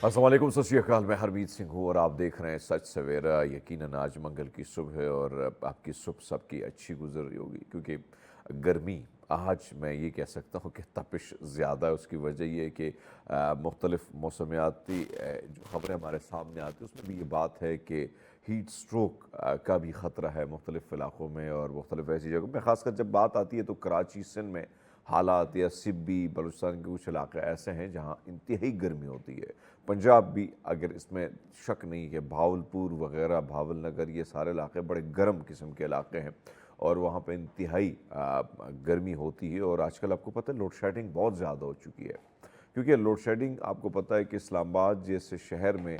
السلام علیکم، ست شری اکال، میں ہرمیت سنگھ ہوں اور آپ دیکھ رہے ہیں سچ سویرا۔ یقیناً آج منگل کی صبح ہے اور آپ کی صبح سب کی اچھی گزر رہی ہوگی، کیونکہ گرمی آج میں یہ کہہ سکتا ہوں کہ تپش زیادہ ہے۔ اس کی وجہ یہ ہے کہ مختلف موسمیاتی جو خبریں ہمارے سامنے آتی ہیں اس میں بھی یہ بات ہے کہ ہیٹ سٹروک کا بھی خطرہ ہے مختلف علاقوں میں اور مختلف ایسی جگہوں میں، خاص کر جب بات آتی ہے تو کراچی سندھ میں حالات یا سبی بلوچستان کے کچھ علاقے ایسے ہیں جہاں انتہائی گرمی ہوتی ہے۔ پنجاب بھی اگر اس میں شک نہیں کہ بھاولپور وغیرہ، بھاول نگر، یہ سارے علاقے بڑے گرم قسم کے علاقے ہیں اور وہاں پہ انتہائی گرمی ہوتی ہے۔ اور آج کل آپ کو پتہ ہے لوڈ شیڈنگ بہت زیادہ ہو چکی ہے، کیونکہ لوڈ شیڈنگ آپ کو پتہ ہے کہ اسلام آباد جیسے شہر میں،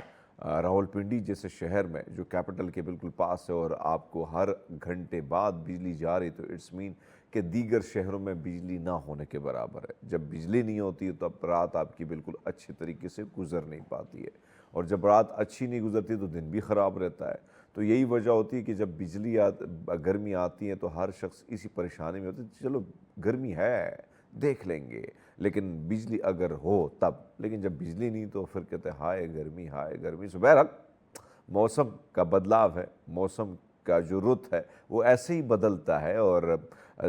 راولپنڈی جیسے شہر میں جو کیپٹل کے بالکل پاس ہے اور آپ کو ہر گھنٹے بعد بجلی جا رہی، تو اٹس مین کہ دیگر شہروں میں بجلی نہ ہونے کے برابر ہے۔ جب بجلی نہیں ہوتی ہے تو اب رات آپ کی بالکل اچھی طریقے سے گزر نہیں پاتی ہے، اور جب رات اچھی نہیں گزرتی تو دن بھی خراب رہتا ہے۔ تو یہی وجہ ہوتی ہے کہ جب گرمی آتی ہے تو ہر شخص اسی پریشانی میں ہوتا ہے، چلو گرمی ہے دیکھ لیں گے، لیکن بجلی اگر ہو تب۔ لیکن جب بجلی نہیں تو پھر کہتے ہیں ہائے گرمی، ہائے گرمی۔ سو بہرحال موسم کا بدلاؤ ہے، موسم کا جو رت ہے وہ ایسے ہی بدلتا ہے، اور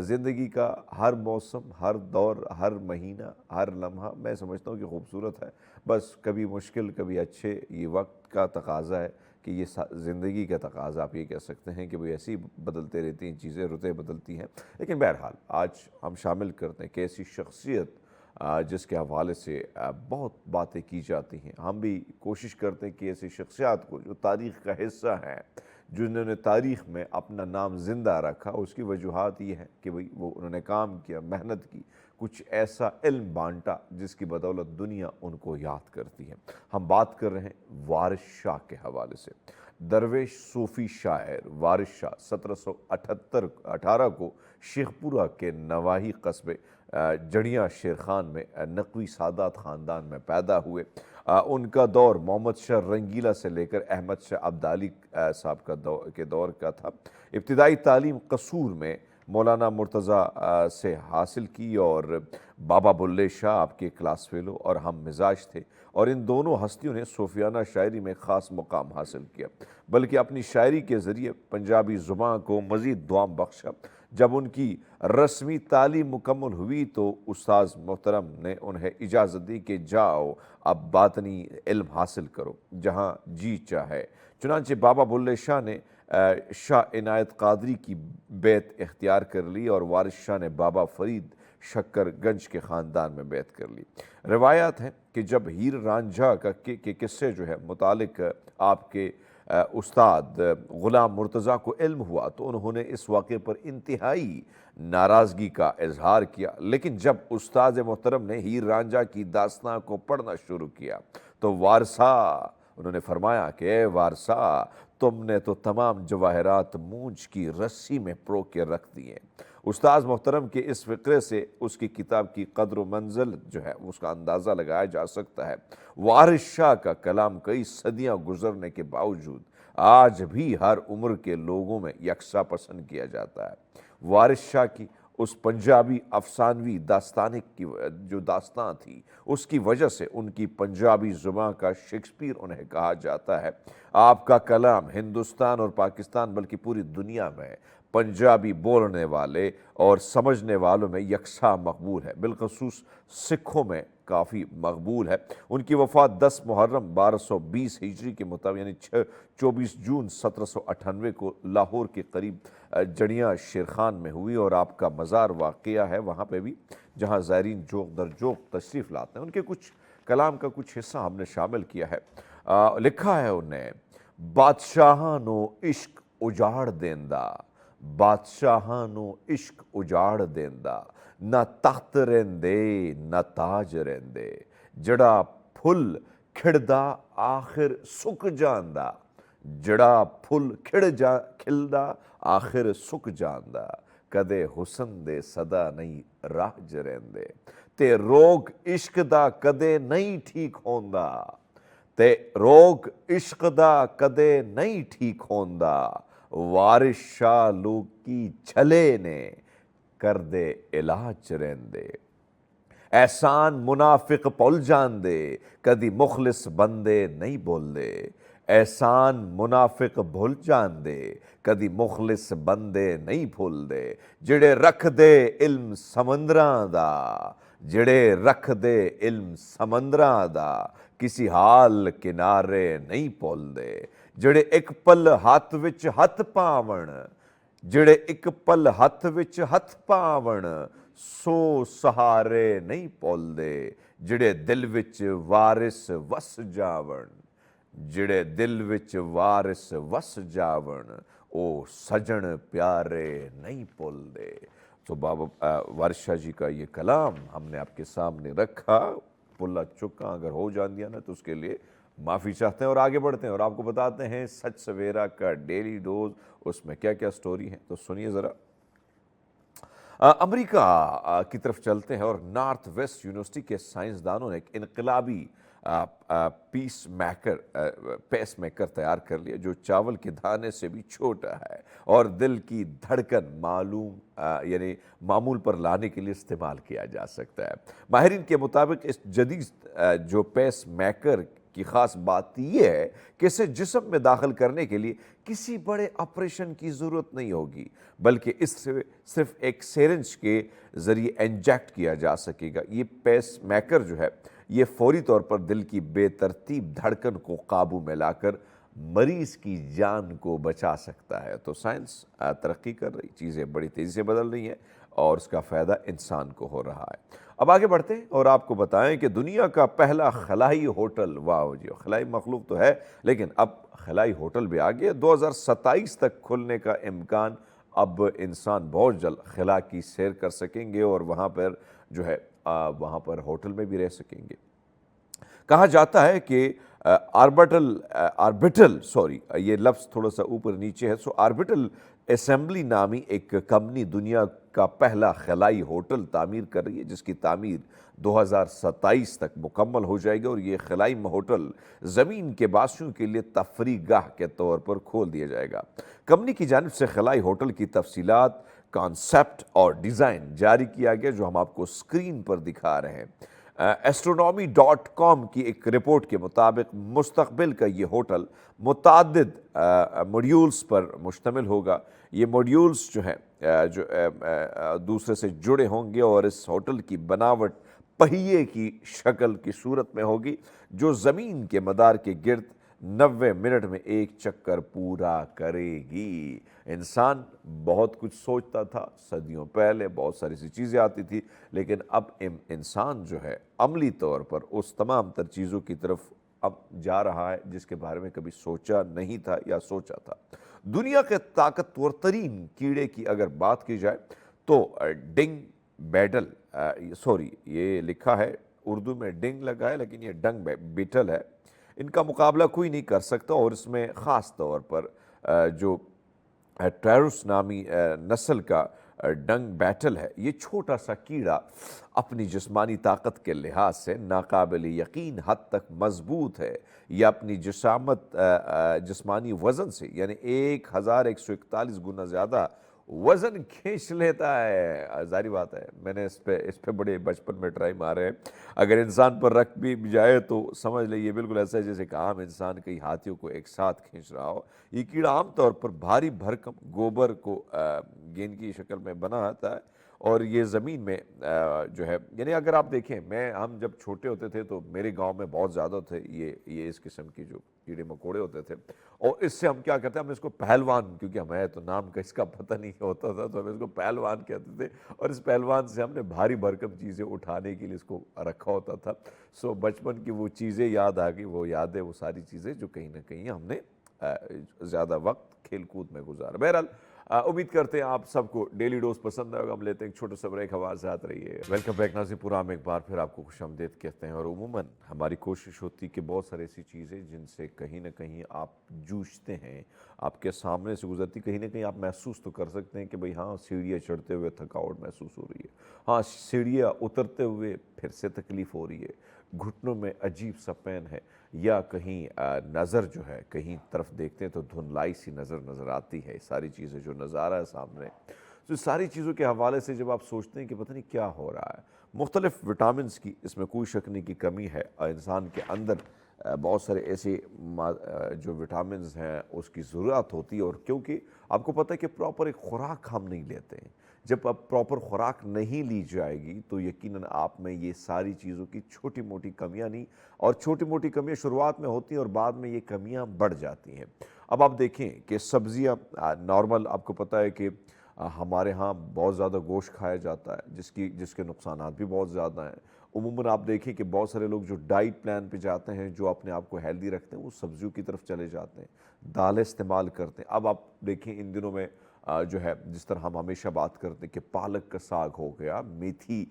زندگی کا ہر موسم، ہر دور، ہر مہینہ، ہر لمحہ میں سمجھتا ہوں کہ خوبصورت ہے۔ بس کبھی مشکل کبھی اچھے، یہ وقت کا تقاضا ہے کہ یہ زندگی کا تقاضا آپ یہ کہہ سکتے ہیں کہ وہ ایسی بدلتے رہتی ہیں چیزیں، رتیں بدلتی ہیں۔ لیکن بہرحال آج ہم شامل کرتے ہیں کہ ایسی شخصیت جس کے حوالے سے بہت باتیں کی جاتی ہیں۔ ہم بھی کوشش کرتے ہیں کہ ایسی شخصیات کو جو تاریخ کا حصہ ہیں، جنہوں نے تاریخ میں اپنا نام زندہ رکھا، اس کی وجوہات یہ ہیں کہ وہ انہوں نے کام کیا، محنت کی، کچھ ایسا علم بانٹا جس کی بدولت دنیا ان کو یاد کرتی ہے۔ ہم بات کر رہے ہیں وارث شاہ کے حوالے سے۔ درویش صوفی شاعر وارث شاہ 1718 کو شیخ پورہ کے نواحی قصبے جڑیاں شیر خان میں نقوی سادات خاندان میں پیدا ہوئے۔ ان کا دور محمد شاہ رنگیلا سے لے کر احمد شاہ عبدالی صاحب کے دور کا تھا۔ ابتدائی تعلیم قصور میں مولانا مرتضیٰ سے حاصل کی اور بابا بلے شاہ آپ کے کلاس فیلو اور ہم مزاج تھے، اور ان دونوں ہستیوں نے صوفیانہ شاعری میں خاص مقام حاصل کیا، بلکہ اپنی شاعری کے ذریعے پنجابی زبان کو مزید دوام بخشا۔ جب ان کی رسمی تعلیم مکمل ہوئی تو استاذ محترم نے انہیں اجازت دی کہ جاؤ اب باطنی علم حاصل کرو جہاں جی چاہے۔ چنانچہ بابا بلے شاہ نے شاہ عنایت قادری کی بیعت اختیار کر لی اور وارث شاہ نے بابا فرید شکر گنج کے خاندان میں بیعت کر لی۔ روایات ہیں کہ جب ہیر رانجھا کے قصے جو ہے متعلق آپ کے استاد غلام مرتضیٰ کو علم ہوا تو انہوں نے اس واقعے پر انتہائی ناراضگی کا اظہار کیا، لیکن جب استاد محترم نے ہیر رانجھا کی داستان کو پڑھنا شروع کیا تو وارثا انہوں نے فرمایا کہ اے وارثا، تم نے تو تمام جواہرات مونچھ کی رسی میں پرو کے رکھ دیے۔ استاذ محترم کے اس فقرے سے اس کی کتاب کی قدر و منزل جو ہے اس کا اندازہ لگایا جا سکتا ہے۔ وارث شاہ کا کلام کئی صدیاں گزرنے کے باوجود آج بھی ہر عمر کے لوگوں میں یکساں پسند کیا جاتا ہے۔ وارث شاہ کی اس پنجابی افسانوی کی جو داستان تھی، اس کی وجہ سے ان کی پنجابی زبان کا شیکسپیئر انہیں کہا جاتا ہے۔ آپ کا کلام ہندوستان اور پاکستان بلکہ پوری دنیا میں پنجابی بولنے والے اور سمجھنے والوں میں یکساں مقبول ہے، بالخصوص سکھوں میں کافی مقبول ہے۔ ان کی وفات 10 محرم 1220 ہجری کے مطابق یعنی 24 جون 1798 کو لاہور کے قریب جڑیاں شیر خان میں ہوئی، اور آپ کا مزار واقعہ ہے وہاں پہ بھی جہاں زائرین جوق در جوق تشریف لاتے ہیں۔ ان کے کچھ کلام کا کچھ حصہ ہم نے شامل کیا ہے۔ لکھا ہے انہیں، بادشاہانو عشق اجاڑ دیندا، بادشاہانو عشق اجاڑ دیندا، نہ تخت رہندے نہ تاج رہندے، جڑا پھل کھڑدا آخر سک جاندا، جڑا پھل کھلدا آخر سک جاندا، کدے حسن دے صدا نہیں راج رہندے، تے روگ عشق دا کدے نہیں ٹھیک ہوندا، تے روگ عشق دا کدے نہیں ٹھیک ہوندا، وارث شاہ لوکی چھلے نے کر دے علاج رہندے۔ احسان منافق بھول جاندے کدی مخلص بندے نہیں بول دے، احسان منافق بھول جاندے کدی مخلص بندے نہیں بھول دے، جڑے رکھ دے علم سمندراں دا، جڑے رکھ دے علم سمندراں دا، کسی حال کنارے نہیں پول دے، جڑے ایک پل ہاتھ وچ ہتھ پاون، جڑے ایک پل ہاتھ وچ ہتھ پاون، سو سہارے نہیں پول دے، جڑے دل وچ وارث وس جاون، جڑے دل وچ وارث وس جاون، او سجن پیارے نہیں پول دے۔ تو بابا وارث شاہ جی کا یہ کلام ہم نے آپ کے سامنے رکھا، پلا چکا اگر ہو جاندیا نا تو اس کے لیے معافی چاہتے ہیں اور آگے بڑھتے ہیں اور آپ کو بتاتے ہیں سچ سویرا کا ڈیلی ڈوز، اس میں کیا کیا سٹوری ہیں تو سنیے ذرا۔ امریکہ کی طرف چلتے ہیں اور نارتھ ویسٹ یونیورسٹی کے سائنسدانوں نے ایک انقلابی پیس میکر تیار کر لیا جو چاول کے دانے سے بھی چھوٹا ہے اور دل کی دھڑکن یعنی معمول پر لانے کے لیے استعمال کیا جا سکتا ہے۔ ماہرین کے مطابق اس جدید جو پیس میکر کی خاص بات یہ ہے کہ اسے جسم میں داخل کرنے کے لیے کسی بڑے آپریشن کی ضرورت نہیں ہوگی، بلکہ اس سے صرف ایک سیرنج کے ذریعے انجیکٹ کیا جا سکے گا۔ یہ پیس میکر جو ہے یہ فوری طور پر دل کی بے ترتیب دھڑکن کو قابو میں لا کر مریض کی جان کو بچا سکتا ہے۔ تو سائنس ترقی کر رہی، چیزیں بڑی تیزی سے بدل رہی ہیں اور اس کا فائدہ انسان کو ہو رہا ہے۔ اب آگے بڑھتے ہیں اور آپ کو بتائیں کہ دنیا کا پہلا خلائی ہوٹل، واہ جی، خلائی مخلوق تو ہے لیکن اب خلائی ہوٹل بھی آ گیا، 2027 تک کھلنے کا امکان۔ اب انسان بہت جلد خلا کی سیر کر سکیں گے اور وہاں پر جو ہے وہاں پر ہوٹل میں بھی رہ سکیں گے۔ کہا جاتا ہے کہ آربٹل یہ لفظ تھوڑا سا اوپر نیچے ہے، آربٹل اسمبلی نامی ایک کمپنی دنیا کا پہلا خلائی ہوٹل تعمیر کر رہی ہے جس کی تعمیر 2027 تک مکمل ہو جائے گی اور یہ خلائی ہوٹل زمین کے باشندوں کے لیے تفریح گاہ کے طور پر کھول دیا جائے گا۔ کمپنی کی جانب سے خلائی ہوٹل کی تفصیلات، کانسیپٹ اور ڈیزائن جاری کیا گیا جو ہم آپ کو سکرین پر دکھا رہے ہیں۔ astronomy.com کی ایک رپورٹ کے مطابق مستقبل کا یہ ہوٹل متعدد موڈیولز پر مشتمل ہوگا۔ یہ موڈیولز جو ہیں جو دوسرے سے جڑے ہوں گے اور اس ہوٹل کی بناوٹ پہیے کی شکل کی صورت میں ہوگی جو زمین کے مدار کے گرد 90 منٹ میں ایک چکر پورا کرے گی۔ انسان بہت کچھ سوچتا تھا، صدیوں پہلے بہت ساری سی چیزیں آتی تھی، لیکن اب انسان جو ہے عملی طور پر اس تمام تر چیزوں کی طرف اب جا رہا ہے جس کے بارے میں کبھی سوچا نہیں تھا یا سوچا تھا۔ دنیا کے طاقتور ترین کیڑے کی اگر بات کی جائے تو ڈنگ بیٹل، یہ لکھا ہے اردو میں ڈنگ لگا ہے لیکن یہ ڈنگ بیٹل ہے، ان کا مقابلہ کوئی نہیں کر سکتا اور اس میں خاص طور پر جو ٹیروس نامی نسل کا ڈنگ بیٹل ہے، یہ چھوٹا سا کیڑا اپنی جسمانی طاقت کے لحاظ سے ناقابل یقین حد تک مضبوط ہے۔ یہ اپنی جسمانی وزن سے یعنی 1141 گنا زیادہ وزن کھینچ لیتا ہے۔ ظاہری بات ہے، میں نے اس پہ بڑے بچپن میں ٹرائی مارے ہیں۔ اگر انسان پر رکھ بھی جائے تو سمجھ لیں یہ بالکل ایسا ہے جیسے کہ عام انسان کئی ہاتھیوں کو ایک ساتھ کھینچ رہا ہو۔ یہ کیڑا عام طور پر بھاری بھرکم گوبر کو گیند کی شکل میں بنا آتا ہے اور یہ زمین میں جو ہے یعنی اگر آپ دیکھیں ہم جب چھوٹے ہوتے تھے تو میرے گاؤں میں بہت زیادہ تھے یہ اس قسم کی جو کیڑے مکوڑے ہوتے تھے اور اس سے ہم کیا کہتے ہیں، ہم اس کو پہلوان، کیونکہ ہمیں تو نام کا اس کا پتہ نہیں ہوتا تھا تو ہم اس کو پہلوان کہتے تھے اور اس پہلوان سے ہم نے بھاری بھرکم چیزیں اٹھانے کے لیے اس کو رکھا ہوتا تھا۔ بچپن کی وہ چیزیں یاد آ گئی، وہ یادیں، وہ ساری چیزیں جو کہیں نہ کہیں ہم نے زیادہ وقت کھیل کود میں گزارا۔ بہرحال امید کرتے ہیں آپ سب کو ڈیلی ڈوز پسند آئے گا۔ ہم لیتے ہیں ایک چھوٹا سا بریک، ہمارے ساتھ رہیے۔ ویلکم بیک ناظرین، پورا ہم ایک بار پھر آپ کو خوش آمدید کہتے ہیں اور عموماً ہماری کوشش ہوتی کہ بہت ساری ایسی چیزیں جن سے کہیں نہ کہیں آپ جوجھتے ہیں، آپ کے سامنے سے گزرتی، کہیں نہ کہیں آپ محسوس تو کر سکتے ہیں کہ بھئی ہاں سیڑھیاں چڑھتے ہوئے تھکاوٹ محسوس ہو رہی ہے، ہاں سیڑھیاں اترتے ہوئے پھر سے تکلیف ہو رہی ہے، گھٹنوں میں عجیب سا پین ہے، یا کہیں نظر جو ہے کہیں طرف دیکھتے ہیں تو دھندلائی سی نظر آتی ہے۔ ساری چیزیں جو نظارہ ہے سامنے، تو ساری چیزوں کے حوالے سے جب آپ سوچتے ہیں کہ پتہ نہیں کیا ہو رہا ہے، مختلف وٹامنس کی اس میں کوئی شک نہیں کی کمی ہے، اور انسان کے اندر بہت سارے ایسے جو وٹامنز ہیں اس کی ضرورت ہوتی ہے، اور کیونکہ آپ کو پتہ ہے کہ پراپر ایک خوراک ہم نہیں لیتے ہیں، جب اب پراپر خوراک نہیں لی جائے گی تو یقیناً آپ میں یہ ساری چیزوں کی چھوٹی موٹی کمیاں نہیں، اور چھوٹی موٹی کمیاں شروعات میں ہوتی ہیں اور بعد میں یہ کمیاں بڑھ جاتی ہیں۔ اب آپ دیکھیں کہ سبزیاں نارمل آپ کو پتہ ہے کہ ہمارے ہاں بہت زیادہ گوشت کھایا جاتا ہے، جس کے نقصانات بھی بہت زیادہ ہیں۔ عموماً آپ دیکھیں کہ بہت سارے لوگ جو ڈائٹ پلان پہ جاتے ہیں، جو اپنے آپ کو ہیلدی رکھتے ہیں، وہ سبزیوں کی طرف چلے جاتے ہیں، دالیں استعمال کرتے ہیں۔ اب آپ دیکھیں ان دنوں میں جو ہے جس طرح ہم ہمیشہ بات کرتے ہیں کہ پالک کا ساگ ہو گیا، میتھی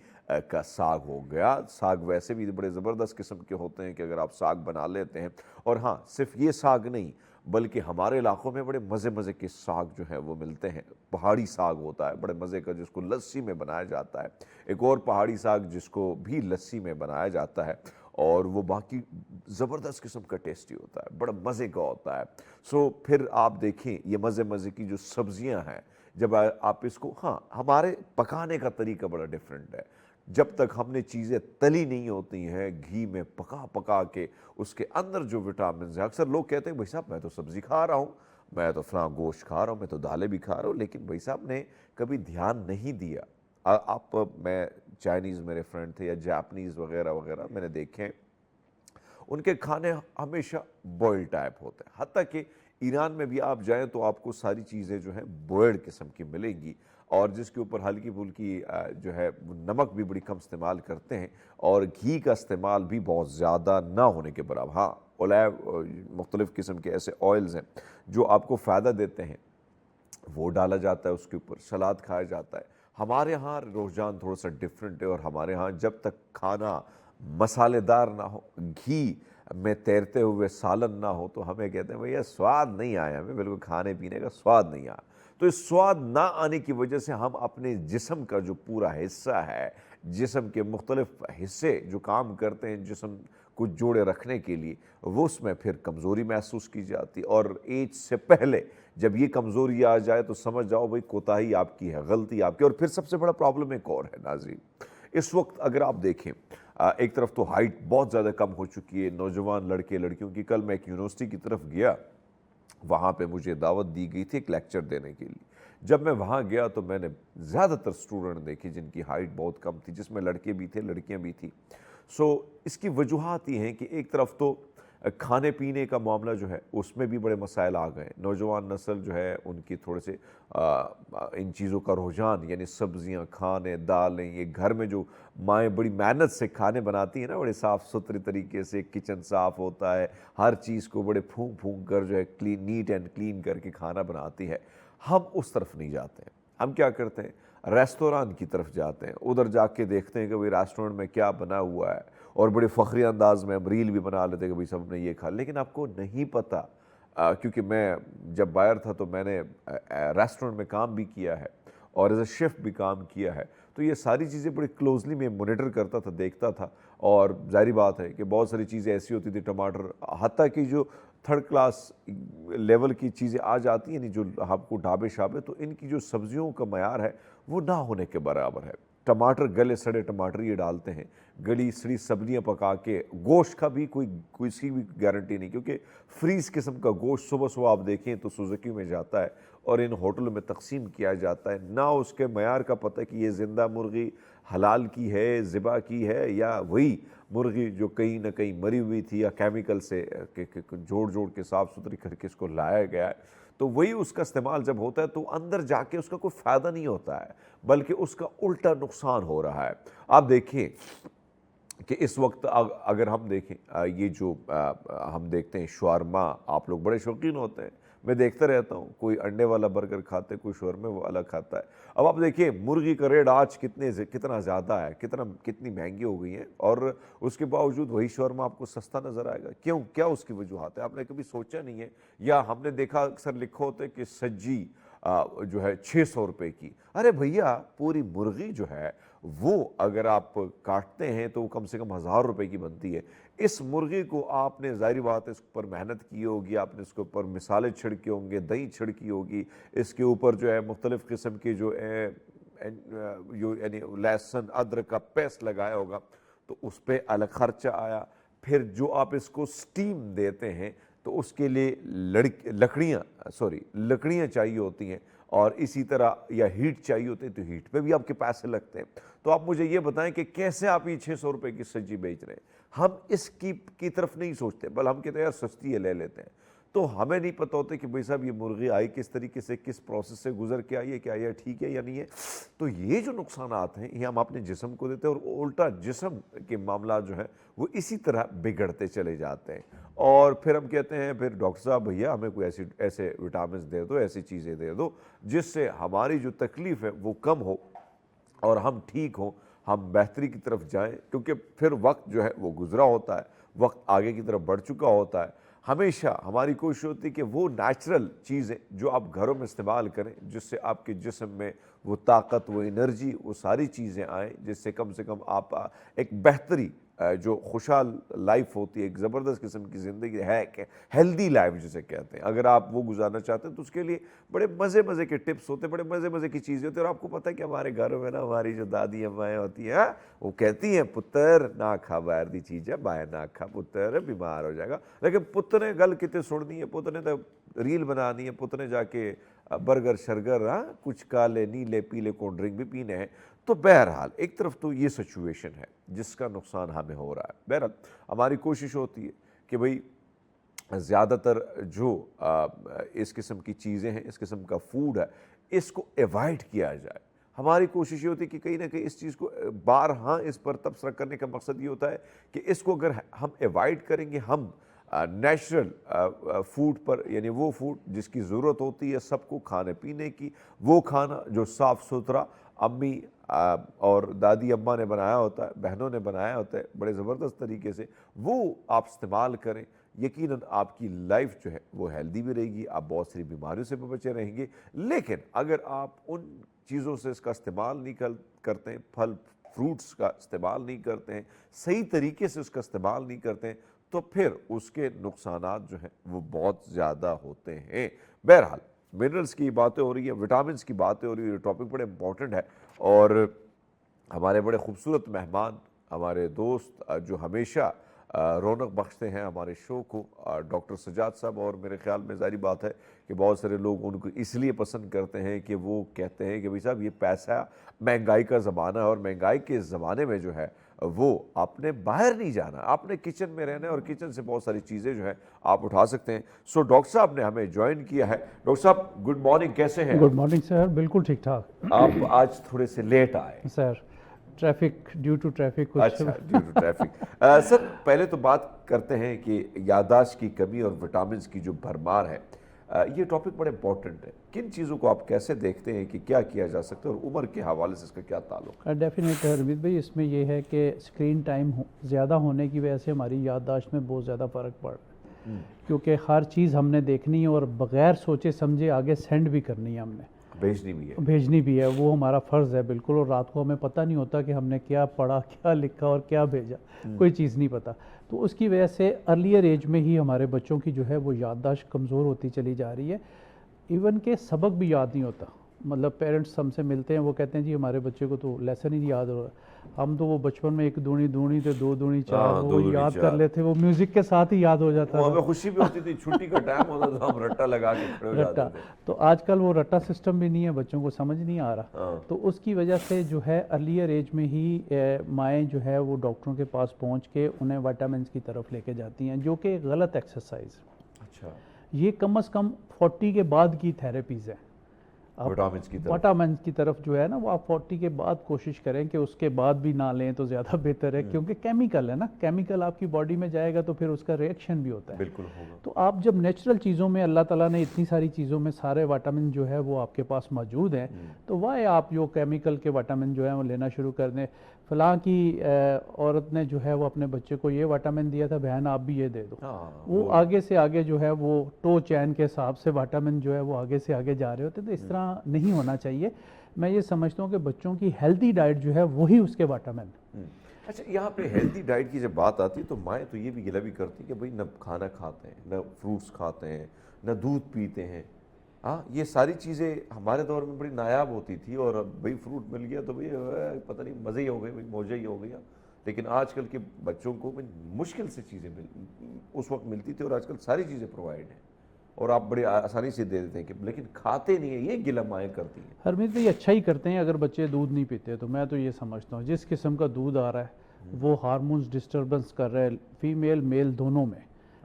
کا ساگ ہو گیا، ساگ ویسے بھی بڑے زبردست قسم کے ہوتے ہیں کہ اگر آپ ساگ بنا لیتے ہیں، اور ہاں صرف یہ ساگ نہیں بلکہ ہمارے علاقوں میں بڑے مزے مزے کے ساگ جو ہیں وہ ملتے ہیں۔ پہاڑی ساگ ہوتا ہے بڑے مزے کا، جس کو لسی میں بنایا جاتا ہے، ایک اور پہاڑی ساگ جس کو بھی لسی میں بنایا جاتا ہے، اور وہ باقی زبردست قسم کا ٹیسٹی ہوتا ہے، بڑا مزے کا ہوتا ہے۔ سو پھر آپ دیکھیں یہ مزے مزے کی جو سبزیاں ہیں، جب آپ اس کو، ہاں ہمارے پکانے کا طریقہ بڑا ڈیفرنٹ ہے، جب تک ہم نے چیزیں تلی نہیں ہوتی ہیں گھی میں پکا پکا کے اس کے اندر جو وٹامنز ہیں، اکثر لوگ کہتے ہیں بھائی صاحب میں تو سبزی کھا رہا ہوں، میں تو فلاں گوشت کھا رہا ہوں، میں تو دالیں بھی کھا رہا ہوں، لیکن بھائی صاحب نے کبھی دھیان نہیں دیا۔ میں چائنیز میرے فرینڈ تھے یا جاپنیز وغیرہ وغیرہ میں نے دیکھے، ان کے کھانے ہمیشہ بوائل ٹائپ ہوتے ہیں، حتیٰ کہ ایران میں بھی آپ جائیں تو آپ کو ساری چیزیں جو ہیں بوائلڈ قسم کی ملیں گی، اور جس کے اوپر ہلکی پھلکی جو ہے نمک بھی بڑی کم استعمال کرتے ہیں، اور گھی کا استعمال بھی بہت زیادہ نہ ہونے کے برابر۔ ہاں اولیو، مختلف قسم کے ایسے آئلز ہیں جو آپ کو فائدہ دیتے ہیں، وہ ڈالا جاتا ہے، اس کے اوپر سلاد کھایا جاتا ہے۔ ہمارے ہاں رجحان تھوڑا سا ڈیفرنٹ ہے، اور ہمارے ہاں جب تک کھانا مسالے دار نہ ہو، گھی میں تیرتے ہوئے سالن نہ ہو، تو ہمیں کہتے ہیں بھئی یہ سواد نہیں آیا، ہمیں بالکل کھانے پینے کا سواد نہیں آیا۔ تو اس سواد نہ آنے کی وجہ سے ہم اپنے جسم کا جو پورا حصہ ہے، جسم کے مختلف حصے جو کام کرتے ہیں جسم کو جوڑے رکھنے کے لیے، وہ اس میں پھر کمزوری محسوس کی جاتی، اور ایج سے پہلے جب یہ کمزوری آ جائے تو سمجھ جاؤ بھئی کوتاہی آپ کی ہے، غلطی آپ کی۔ اور پھر سب سے بڑا پرابلم ایک اور ہے ناظرین، اس وقت اگر آپ دیکھیں ایک طرف تو ہائٹ بہت زیادہ کم ہو چکی ہے، نوجوان لڑکے لڑکیوں کی۔ کل میں ایک یونیورسٹی کی طرف گیا، وہاں پہ مجھے دعوت دی گئی تھی ایک لیکچر دینے کے لیے۔ جب میں وہاں گیا تو میں نے زیادہ تر اسٹوڈنٹ دیکھے جن کی ہائٹ بہت کم تھی، جس میں لڑکے بھی تھے لڑکیاں بھی تھیں۔ سو اس کی وجوہات یہ ہیں کہ ایک طرف تو کھانے پینے کا معاملہ جو ہے اس میں بھی بڑے مسائل آ گئے، نوجوان نسل جو ہے ان کی تھوڑے سے ان چیزوں کا رجحان، یعنی سبزیاں کھانے، دالیں، یہ گھر میں جو مائیں بڑی محنت سے کھانے بناتی ہیں نا، بڑے صاف ستھرے طریقے سے، کچن صاف ہوتا ہے، ہر چیز کو بڑے پھونک پھونک کر جو ہے کلین، نیٹ اینڈ کلین کر کے کھانا بناتی ہے، ہم اس طرف نہیں جاتے ہیں۔ ہم کیا کرتے ہیں، ریستوران کی طرف جاتے ہیں، ادھر جا کے دیکھتے ہیں کہ بھئی ریسٹورنٹ میں کیا بنا ہوا ہے، اور بڑے فخری انداز میں ہم ریل بھی بنا لیتے ہیں کہ بھئی سب نے یہ کھا، لیکن آپ کو نہیں پتہ، کیونکہ میں جب باہر تھا تو میں نے ریسٹورنٹ میں کام بھی کیا ہے اور ایز اے شیف بھی کام کیا ہے، تو یہ ساری چیزیں بڑی کلوزلی میں مانیٹر کرتا تھا، دیکھتا تھا، اور ظاہری بات ہے کہ بہت ساری چیزیں ایسی ہوتی تھی، ٹماٹر حتیٰ کہ جو تھرڈ کلاس لیول کی چیزیں آ جاتی ہیں جو آپ کو ڈھابے شابے، تو ان کی جو سبزیوں کا معیار ہے وہ نہ ہونے کے برابر ہے۔ ٹماٹر گلے سڑے ٹماٹر یہ ڈالتے ہیں، گلی سڑی سبزیاں پکا کے، گوشت کا بھی کوئی سی بھی گارنٹی نہیں، کیونکہ فریز قسم کا گوشت صبح صبح آپ دیکھیں تو سوزوکی میں جاتا ہے اور ان ہوٹلوں میں تقسیم کیا جاتا ہے، نہ اس کے معیار کا پتہ کہ یہ زندہ مرغی حلال کی ہے، ذبح کی ہے، یا وہی مرغی جو کہیں نہ کہیں مری ہوئی تھی یا کیمیکل سے جوڑ کے صاف ستھری کر کے اس کو لایا گیا ہے۔ تو وہی اس کا استعمال جب ہوتا ہے تو اندر جا کے اس کا کوئی فائدہ نہیں ہوتا ہے، بلکہ اس کا الٹا نقصان ہو رہا ہے۔ آپ دیکھیں کہ اس وقت اگر ہم دیکھیں یہ جو ہم دیکھتے ہیں شاورما، آپ لوگ بڑے شوقین ہوتے ہیں، میں دیکھتا رہتا ہوں، کوئی انڈے والا برگر کھاتے، کوئی شاورما والا کھاتا ہے۔ اب آپ دیکھیں مرغی کا ریٹ آج کتنا زیادہ ہے، کتنی مہنگی ہو گئی ہیں، اور اس کے باوجود وہی شاورما آپ کو سستا نظر آئے گا۔ کیوں؟ کیا اس کی وجوہات ہے؟ آپ نے کبھی سوچا نہیں ہے؟ یا ہم نے دیکھا اکثر لکھا ہوتا ہے کہ سجی جو ہے 600 روپے کی، ارے بھیا پوری مرغی جو ہے وہ اگر آپ کاٹتے ہیں تو وہ کم سے کم 1000 روپے کی بنتی ہے۔ اس مرغی کو آپ نے ظاہری بات ہے اس پر محنت کی ہوگی، آپ نے اس کے اوپر مسالے چھڑکے ہوں گے، دہی چھڑکی ہوگی، اس کے اوپر جو ہے مختلف قسم کے جو یعنی لہسن ادرک کا پیسٹ لگایا ہوگا تو اس پہ الگ خرچہ آیا. پھر جو آپ اس کو سٹیم دیتے ہیں تو اس کے لیے لکڑیاں چاہیے ہوتی ہیں, اور اسی طرح یا ہیٹ چاہیے ہوتے ہیں تو ہیٹ پہ بھی آپ کے پیسے لگتے ہیں. تو آپ مجھے یہ بتائیں کہ کیسے آپ یہ 600 روپے کی سبزی بیچ رہے ہیں. ہم اس کی طرف نہیں سوچتے, بل ہم کہتے ہیں یار سستی ہے لے لیتے ہیں. تو ہمیں نہیں پتہ ہوتا کہ بھائی صاحب یہ مرغی آئی کس طریقے سے, کس پروسیس سے گزر کے آئی ہے, کیا یہ ٹھیک ہے یا نہیں ہے. تو یہ جو نقصانات ہیں یہ ہم اپنے جسم کو دیتے ہیں, اور الٹا جسم کے معاملات جو ہیں وہ اسی طرح بگڑتے چلے جاتے ہیں. اور پھر ہم کہتے ہیں پھر ڈاکٹر صاحب بھیا ہمیں کوئی ایسے وٹامنس دے دو, ایسی چیزیں دے دو جس سے ہماری جو تکلیف ہے وہ کم ہو اور ہم ٹھیک ہوں, ہم بہتری کی طرف جائیں. کیونکہ پھر وقت جو ہے وہ گزرا ہوتا ہے, وقت آگے کی طرف بڑھ چکا ہوتا ہے. ہمیشہ ہماری کوشش ہوتی ہے کہ وہ نیچرل چیزیں جو آپ گھروں میں استعمال کریں, جس سے آپ کے جسم میں وہ طاقت, وہ انرجی, وہ ساری چیزیں آئیں, جس سے کم آپ ایک بہتری جو خوشحال لائف ہوتی ہے, ایک زبردست قسم کی زندگی ہے, کہ ہیلدی لائف جسے کہتے ہیں, اگر آپ وہ گزارنا چاہتے ہیں تو اس کے لیے بڑے مزے کے ٹپس ہوتے ہیں, بڑے مزے کی چیزیں ہوتی ہیں. اور آپ کو پتہ ہے کہ ہمارے گھروں میں نا ہماری جو دادی امائیں ہوتی ہیں وہ کہتی ہیں پتر نہ کھا باہر دی چیزیں, باہر نہ کھا پتر بیمار ہو جائے گا. لیکن پتر نے گل کتے سننی ہے, پتر نے تو ریل بنانی ہے, پتر نے جا کے برگر شرگر کچھ کالے نیلے پیلے کولڈ ڈرنک بھی پینے ہیں. تو بہرحال ایک طرف تو یہ سچویشن ہے جس کا نقصان ہمیں ہو رہا ہے. بہرحال ہماری کوشش ہوتی ہے کہ بھئی زیادہ تر جو اس قسم کی چیزیں ہیں, اس قسم کا فوڈ ہے, اس کو ایوائڈ کیا جائے. ہماری کوشش یہ ہوتی ہے کہ کہیں نہ کہیں اس چیز کو بارہا اس پر تبصرہ کرنے کا مقصد یہ ہوتا ہے کہ اس کو اگر ہم ایوائڈ کریں گے, ہم نیچرل فوڈ پر, یعنی وہ فوڈ جس کی ضرورت ہوتی ہے سب کو کھانے پینے کی, وہ کھانا جو صاف ستھرا امی اور دادی اماں نے بنایا ہوتا ہے, بہنوں نے بنایا ہوتا ہے بڑے زبردست طریقے سے, وہ آپ استعمال کریں. یقیناً آپ کی لائف جو ہے وہ ہیلدی بھی رہے گی, آپ بہت ساری بیماریوں سے بھی بچے رہیں گے. لیکن اگر آپ ان چیزوں سے اس کا استعمال نہیں کرتے ہیں, پھل فروٹس کا استعمال نہیں کرتے ہیں, صحیح طریقے سے اس کا استعمال نہیں کرتے ہیں, تو پھر اس کے نقصانات جو ہیں وہ بہت زیادہ ہوتے ہیں. بہرحال منرلز کی باتیں ہو رہی ہیں, وٹامنس کی باتیں ہو رہی ہیں, یہ ٹاپک بڑے امپورٹنٹ ہے. اور ہمارے بڑے خوبصورت مہمان, ہمارے دوست جو ہمیشہ رونق بخشتے ہیں ہمارے شو کو, ڈاکٹر سجاد صاحب, اور میرے خیال میں ظاہری بات ہے کہ بہت سارے لوگ ان کو اس لیے پسند کرتے ہیں کہ وہ کہتے ہیں کہ بھائی صاحب یہ پیسہ مہنگائی کا زمانہ ہے, اور مہنگائی کے زمانے میں جو ہے وہ آپ نے باہر نہیں جانا, آپ نے کچن میں رہنا ہے, اور کچن سے بہت ساری چیزیں جو ہیں آپ اٹھا سکتے ہیں. سو ڈاکٹر صاحب نے ہمیں جوائن کیا ہے. ڈاکٹر صاحب گڈ مارننگ, کیسے ہیں؟ گڈ مارننگ سر, بالکل ٹھیک ٹھاک. آپ آج تھوڑے سے لیٹ آئے سر ٹریفک, ڈیو ٹو ٹریفک. اچھا, ڈیو ٹو ٹریفک. سر پہلے تو بات کرتے ہیں کہ یادداشت کی کمی اور وٹامنس کی جو بھرمار ہے, یہ ٹاپک بڑے امپورٹنٹ ہے. کن چیزوں کو آپ کیسے دیکھتے ہیں کہ کیا کیا جا سکتا ہے, اور عمر کے حوالے سے اس کا کیا تعلق ہے؟ ڈیفینیٹ حرمیت بھائی, اس میں یہ ہے کہ اسکرین ٹائم زیادہ ہونے کی وجہ سے ہماری یادداشت میں بہت زیادہ فرق پڑ رہا ہے, کیونکہ ہر چیز ہم نے دیکھنی ہے اور بغیر سوچے سمجھے آگے سینڈ بھی کرنی ہے, ہم نے بھیجنی بھی ہے, وہ ہمارا فرض ہے بالکل. اور رات کو ہمیں پتہ نہیں ہوتا کہ ہم نے کیا پڑھا, کیا لکھا اور کیا بھیجا, کوئی چیز نہیں پتہ. تو اس کی وجہ سے ارلیئر ایج میں ہی ہمارے بچوں کی جو ہے وہ یادداشت کمزور ہوتی چلی جا رہی ہے. ایون کہ سبق بھی یاد نہیں ہوتا. مطلب پیرنٹس ہم سے ملتے ہیں, وہ کہتے ہیں جی ہمارے بچے کو تو لیسن ہی نہیں یاد ہو رہا. ہم تو وہ بچپن میں 1 دونی 2 دونی 4 وہ یاد کر لیتے, وہ میوزک کے ساتھ ہی یاد ہو جاتا تھا. ہمیں خوشی بھی ہوتی تھی, چھٹی کا ٹائم ہوتا تھا, ہم رٹا لگا کے کھڑے ہو جاتے تھے. تو آج کل وہ رٹا سسٹم بھی نہیں ہے, بچوں کو سمجھ نہیں آ رہا. تو اس کی وجہ سے جو ہے ارلیئر ایج میں ہی مائیں جو ہے وہ ڈاکٹروں کے پاس پہنچ کے انہیں وٹامنس کی طرف لے کے جاتی ہیں, جو کہ غلط ایکسرسائز. اچھا, یہ کم از کم 40 کے بعد کی تھیراپیز ہیں. وٹامنس کی طرف جو ہے نا, وہ آپ 40 کے بعد کوشش کریں کہ اس کے بعد بھی نہ لیں تو زیادہ بہتر ہے, کیونکہ کیمیکل ہے نا, کیمیکل آپ کی باڈی میں جائے گا تو پھر اس کا ریئیکشن بھی ہوتا ہے. بالکل ہوگا. تو آپ جب نیچرل چیزوں میں, اللہ تعالیٰ نے اتنی ساری چیزوں میں سارے وٹامن جو ہے وہ آپ کے پاس موجود ہیں, تو وائی آپ جو کیمیکل کے وٹامن جو ہیں وہ لینا شروع کر دیں. فلاں کی عورت نے جو ہے وہ اپنے بچے کو یہ وٹامن دیا تھا, بہن آپ بھی یہ دے دو. وہ آگے سے آگے جو ہے وہ ٹو چین کے حساب سے وٹامن جو ہے وہ آگے سے آگے جا رہے ہوتے. تو اس طرح نہیں ہونا چاہیے. میں یہ سمجھتا ہوں کہ بچوں کی ہیلدی ڈائٹ جو ہے وہی اس کے وٹامن. اچھا, یہاں پہ ہیلدی ڈائٹ کی جب بات آتی ہے تو مائیں تو یہ بھی گلہ بھی کرتی کہ بھئی نہ کھانا کھاتے ہیں, نہ فروٹس کھاتے ہیں, نہ دودھ پیتے ہیں. ہاں یہ ساری چیزیں ہمارے دور میں بڑی نایاب ہوتی تھی، اور اب بھائی فروٹ مل گیا تو بھئی پتہ نہیں مزے ہی ہو گئے، بھئی موجہ ہی ہو گیا. لیکن آج کل کے بچوں کو مشکل سے چیزیں اس وقت ملتی تھی، اور آج کل ساری چیزیں پرووائڈ ہیں اور آپ بڑی آسانی سے دے دیتے ہیں، لیکن کھاتے نہیں ہیں. یہ گلہ مائیں کرتی ہیں. حرمیت بھائی اچھا ہی کرتے ہیں اگر بچے دودھ نہیں پیتے تو. میں تو یہ سمجھتا ہوں جس قسم کا دودھ آ رہا ہے وہ ہارمونز ڈسٹربنس کر رہے ہیں فیمیل میل دونوں میں،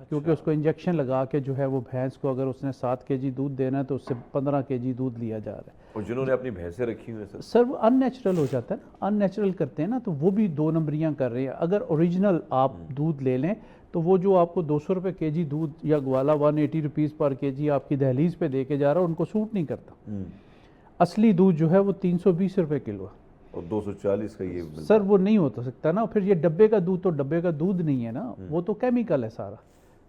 کیونکہ اس کو انجیکشن لگا کے جو ہے وہ بھینس کو اگر اس نے 7 kg دودھ دینا ہے تو اس سے 15 kg دودھ لیا جا رہا ہے. اور جنہوں نے اپنی بھینسیں رکھی ہوئی ہیں سر وہ ان نیچرل ہو جاتا ہے نا، ان نیچرل کرتے ہیں نا، تو وہ بھی 2 نمبریاں کر رہے ہیں. اگر اوریجنل آپ دودھ لے لیں تو وہ جو آپ کو 200 روپے kg دودھ یا گوالا 180 روپیز پر kg آپ کی دہلیز پہ دے کے جا رہا ہے ان کو سوٹ نہیں کرتا. اصلی دودھ جو ہے وہ 320 روپے کلو ہے، اور 240 کا یہ ملتا سر وہ نہیں ہو سکتا نا. پھر یہ ڈبے کا دودھ تو ڈبے کا دودھ نہیں ہے نا، وہ تو کیمیکل ہے سارا.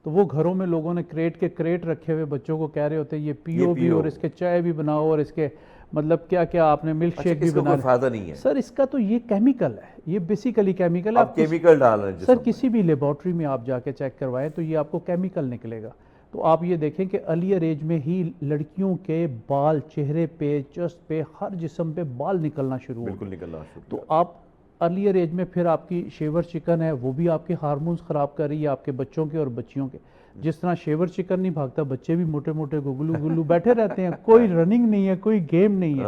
تو وہ گھروں میں لوگوں نے کریٹ کے کریٹ رکھے ہوئے بچوں کو کہہ رہے ہوتے ہیں یہ پیو بھی اور اس کے چائے بھی بناؤ اور اس کے مطلب کیا کیا آپ نے ملک شیک بھی بنا. کوئی فائدہ نہیں ہے سر اس کا تو یہ کیمیکل ہے، یہ بیسیکلی کیمیکل ہے. آپ کیمیکل ڈال رہے ہیں سر کسی بھی لیبارٹری میں آپ جا کے چیک کروائیں تو یہ آپ کو کیمیکل نکلے گا. تو آپ یہ دیکھیں کہ ارلیئر ایج میں ہی لڑکیوں کے بال چہرے پہ چست پہ ہر جسم پہ بال نکلنا شروع ہو بالکل نکلنا شروع. تو آپ ارلیئر ایج میں پھر آپ کی شیور چکن ہے وہ بھی آپ کے ہارمونز خراب کر رہی ہے آپ کے بچوں کے اور بچیوں کے. جس طرح شیور چکن نہیں بھاگتا بچے بھی موٹے موٹے گگلو گلو بیٹھے رہتے ہیں، کوئی رننگ نہیں ہے کوئی گیم نہیں ہے.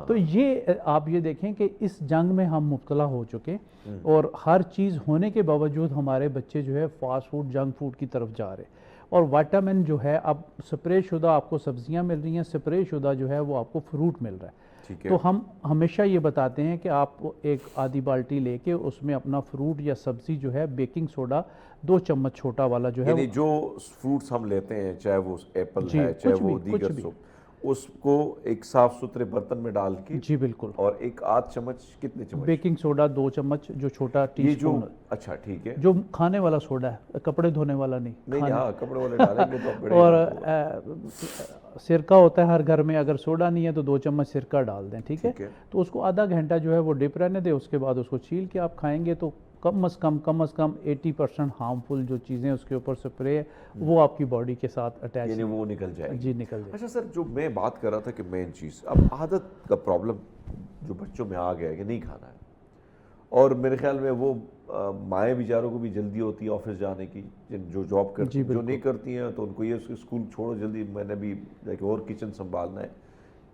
تو یہ آپ یہ دیکھیں کہ اس جنگ میں ہم مبتلا ہو چکے اور ہر چیز ہونے کے باوجود ہمارے بچے جو ہے فاسٹ فوڈ جنک فوڈ کی طرف جا رہے ہیں. اور وائٹامن جو ہے اب سپرے شدہ آپ کو سبزیاں مل رہی ہیں، سپرے شدہ جو ہے وہ آپ کو فروٹ مل رہا ہے. تو ہم ہمیشہ یہ بتاتے ہیں کہ آپ ایک آدھی بالٹی لے کے اس میں اپنا فروٹ یا سبزی جو ہے بیکنگ سوڈا 2 چمچ چھوٹا والا جو ہے، یعنی جو فروٹس ہم لیتے ہیں چاہے وہ ایپل ہے چاہے وہ دیگر اس کو ایک صاف ستھرے برتن میں ڈال کے جی بالکل، اور ایک آدھ چمچ کتنے چمچ بیکنگ سوڈا 2 چمچ جو چھوٹا ٹی اسپون. اچھا ٹھیک ہے، جو کھانے والا سوڈا ہے کپڑے دھونے والا نہیں. ہاں کپڑے والے ڈالیں گے تو اور سرکہ ہوتا ہے ہر گھر میں، اگر سوڈا نہیں ہے تو 2 چمچ سرکہ ڈال دیں. ٹھیک ہے، تو اس کو آدھا گھنٹہ جو ہے وہ ڈپ رہنے دیں. اس کے بعد اس کو چھیل کے آپ کھائیں گے تو کم از کم 80% ہارمفل جو چیزیں اس کے اوپر سپرے ہے وہ آپ کی باڈی کے ساتھ اٹیچ، یعنی وہ نکل جائے. جی نکل جائے. اچھا سر جو میں بات کر رہا تھا کہ مین چیز اب عادت کا پرابلم جو بچوں میں آ گیا ہے کہ نہیں کھانا ہے، اور میرے خیال میں وہ مائیں بیچاروں کو بھی جلدی ہوتی ہے آفس جانے کی، جو جاب کرتی ہیں جو نہیں کرتی ہیں تو ان کو یہ اسکول چھوڑو جلدی، میں نے بھی اور کچن سنبھالنا ہے.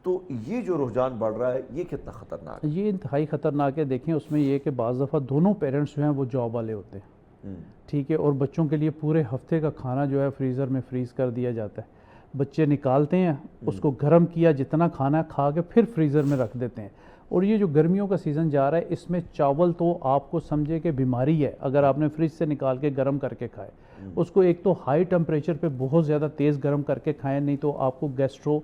تو یہ جو رجحان بڑھ رہا ہے یہ کتنا خطرناک ہے؟ یہ انتہائی خطرناک ہے. دیکھیں اس میں یہ کہ بعض دفعہ دونوں پیرنٹس جو ہیں وہ جاب والے ہوتے ہیں، ٹھیک ہے، اور بچوں کے لیے پورے ہفتے کا کھانا جو ہے فریزر میں فریز کر دیا جاتا ہے. بچے نکالتے ہیں اس کو گرم کیا جتنا کھانا کھا کے پھر فریزر میں رکھ دیتے ہیں. اور یہ جو گرمیوں کا سیزن جا رہا ہے اس میں چاول تو آپ کو سمجھے کہ بیماری ہے اگر آپ نے فریج سے نکال کے گرم کر کے کھائے. اس کو ایک تو ہائی ٹمپریچر پہ بہت زیادہ تیز گرم کر کے کھائیں، نہیں تو آپ کو گیسٹرو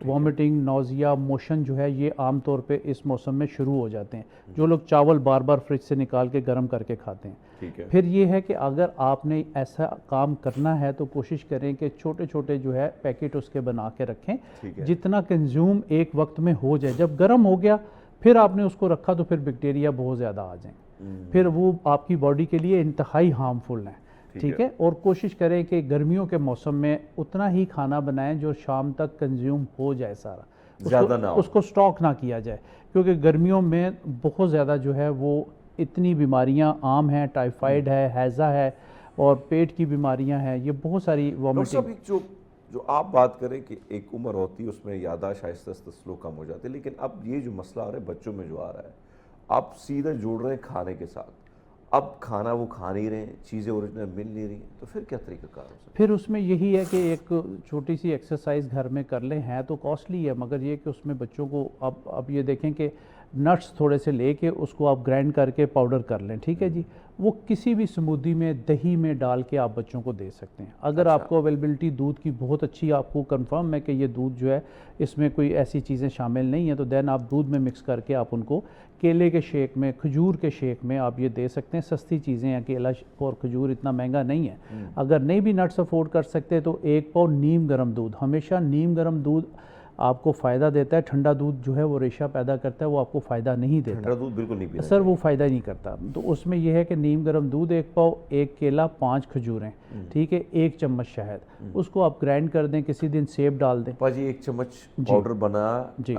وامٹنگ نوزیا موشن جو ہے یہ عام طور پہ اس موسم میں شروع ہو جاتے ہیں جو لوگ چاول بار بار فریج سے نکال کے گرم کر کے کھاتے ہیں. پھر یہ ہے کہ اگر آپ نے ایسا کام کرنا ہے تو کوشش کریں کہ چھوٹے چھوٹے جو ہے پیکٹ اس کے بنا کے رکھیں جتنا کنزیوم ایک وقت میں ہو جائے. جب گرم ہو گیا پھر آپ نے اس کو رکھا تو پھر بیکٹیریا بہت زیادہ آ جائیں، پھر وہ آپ کی باڈی کے لیے انتہائی ہارمفل ہیں. ٹھیک ہے، اور کوشش کریں کہ گرمیوں کے موسم میں اتنا ہی کھانا بنائیں جو شام تک کنزیوم ہو جائے سارا، زیادہ نہ ہو، اس کو سٹاک نہ کیا جائے، کیونکہ گرمیوں میں بہت زیادہ جو ہے وہ اتنی بیماریاں عام ہیں، ٹائیفائڈ ہے، ہیضہ ہے اور پیٹ کی بیماریاں ہیں، یہ بہت ساری وامٹنگ. جو آپ بات کریں کہ ایک عمر ہوتی ہے اس میں یاداشت آہستہ آہستہ سلو کم ہو جاتی ہے، لیکن اب یہ جو مسئلہ آ رہا ہے بچوں میں جو آ رہا ہے آپ سیدھا جوڑ رہے ہیں کھانے کے ساتھ. اب کھانا وہ کھا نہیں رہے ہیں، چیزیں اوریجنل مل نہیں رہی ہیں، تو پھر کیا طریقہ کار ہو سکتا ہے؟ پھر اس میں یہی ہے کہ ایک چھوٹی سی ایکسرسائز گھر میں کر لیں، ہے تو کاسٹلی ہے مگر یہ کہ اس میں بچوں کو اب یہ دیکھیں کہ نٹس تھوڑے سے لے کے اس کو آپ گرائنڈ کر کے پاؤڈر کر لیں. ٹھیک ہے جی، وہ کسی بھی سمودی میں دہی میں ڈال کے آپ بچوں کو دے سکتے ہیں. اگر آپ کو اویلیبلٹی دودھ کی بہت اچھی آپ کو کنفرم ہے کہ یہ دودھ جو ہے اس میں کوئی ایسی چیزیں شامل نہیں ہیں تو دین آپ دودھ میں مکس کر کے آپ ان کو کیلے کے شیک میں کھجور کے شیک میں آپ یہ دے سکتے ہیں. سستی چیزیں ہیں، کیلا اور کھجور اتنا مہنگا نہیں ہے. اگر نہیں بھی نٹس افورڈ کر سکتے تو 1 پاؤ نیم گرم دودھ، ہمیشہ نیم گرم دودھ آپ کو فائدہ دیتا ہے. ٹھنڈا دودھ جو ہے وہ ریشہ پیدا کرتا ہے, وہ آپ کو فائدہ نہیں دیتا. ٹھنڈا دودھ بالکل نہیں پینا سر وہ فائدہ نہیں کرتا. تو اس میں یہ ہے کہ نیم گرم دودھ 1 پاؤ, 1 کیلا, 5 کھجوریں, ٹھیک ہے, 1 چمچ شہد, اس کو آپ گرائنڈ کر دیں, کسی دن سیب ڈال دیں. پاجی 1 چمچ پاؤڈر بنا جی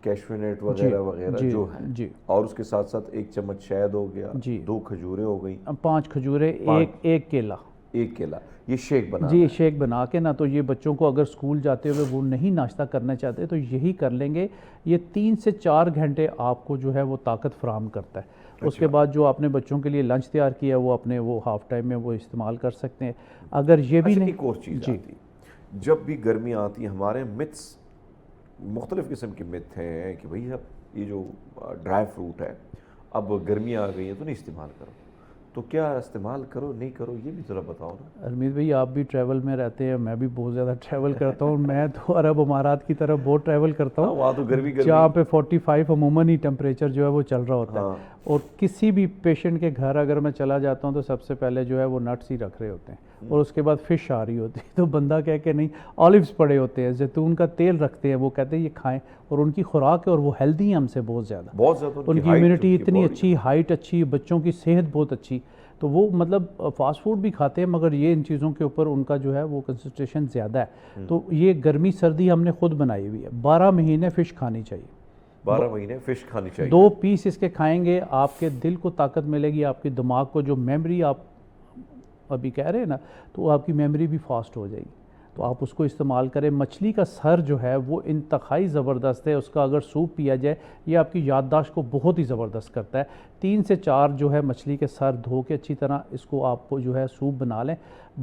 کیشونیٹ وغیرہ وغیرہ جی جو ہے, جی اور اس کے ساتھ ساتھ 1 چمچ شہد ہو گیا, جی 2 کھجوریں ہو گئی, 5 کھجوریں, 1 کیلا, 1 کیلا, یہ شیک بنا جی شیک بنا کے نا, تو یہ بچوں کو اگر اسکول جاتے ہوئے وہ نہیں ناشتہ کرنا چاہتے تو یہی کر لیں گے. یہ 3 سے 4 گھنٹے آپ کو جو ہے وہ طاقت فراہم کرتا ہے. اس کے بعد جو آپ نے بچوں کے لیے لنچ تیار کیا ہے وہ اپنے وہ ہاف ٹائم میں وہ استعمال کر سکتے ہیں. اگر یہ بھی نہیں. ایک اور چیز آتی, جب بھی گرمی آتی ہے ہمارے متس مختلف قسم کے مت ہیں کہ بھئی اب یہ جو ڈرائی فروٹ ہے اب گرمی آ گئی ہے تو نہیں استعمال کرو, تو کیا استعمال کرو نہیں کرو یہ بھی ذرا بتاؤ نا. ارمیت بھائی آپ بھی ٹریول میں رہتے ہیں, میں بھی بہت زیادہ ٹریول کرتا ہوں. میں تو عرب امارات کی طرف بہت ٹریول کرتا ہوں, وہاں تو گرمی جہاں پہ 45 عموماً ہی ٹمپریچر جو ہے وہ چل رہا ہوتا ہے. اور کسی بھی پیشنٹ کے گھر اگر میں چلا جاتا ہوں تو سب سے پہلے جو ہے وہ نٹس ہی رکھ رہے ہوتے ہیں, اور اس کے بعد فش آ رہی ہوتی ہے. تو بندہ کہہ کے نہیں, آلیوز پڑے ہوتے ہیں, زیتون کا تیل رکھتے ہیں, وہ کہتے ہیں یہ کھائیں, اور ان کی خوراک ہے اور وہ ہیلدی ہیں ہم سے بہت زیادہ. ان کی امیونٹی اتنی اچھی, ہائٹ اچھی, بچوں کی صحت بہت اچھی. تو وہ مطلب فاسٹ فوڈ بھی کھاتے ہیں مگر یہ ان چیزوں کے اوپر ان کا جو ہے وہ کنسنٹریشن زیادہ ہے. تو یہ گرمی سردی ہم نے خود بنائی ہوئی ہے. 12 مہینے فش کھانی چاہیے, 12 مہینے فش کھانی چاہیے. 2 پیس اس کے کھائیں گے, آپ کے دل کو طاقت ملے گی, آپ کے دماغ کو جو میموری آپ ابھی کہہ رہے ہیں نا, تو آپ کی میموری بھی فاسٹ ہو جائے گی. تو آپ اس کو استعمال کریں. مچھلی کا سر جو ہے وہ انتہائی زبردست ہے, اس کا اگر سوپ پیا جائے یہ آپ کی یادداشت کو بہت ہی زبردست کرتا ہے. 3 سے 4 جو ہے مچھلی کے سر دھو کے اچھی طرح اس کو آپ کو جو ہے سوپ بنا لیں.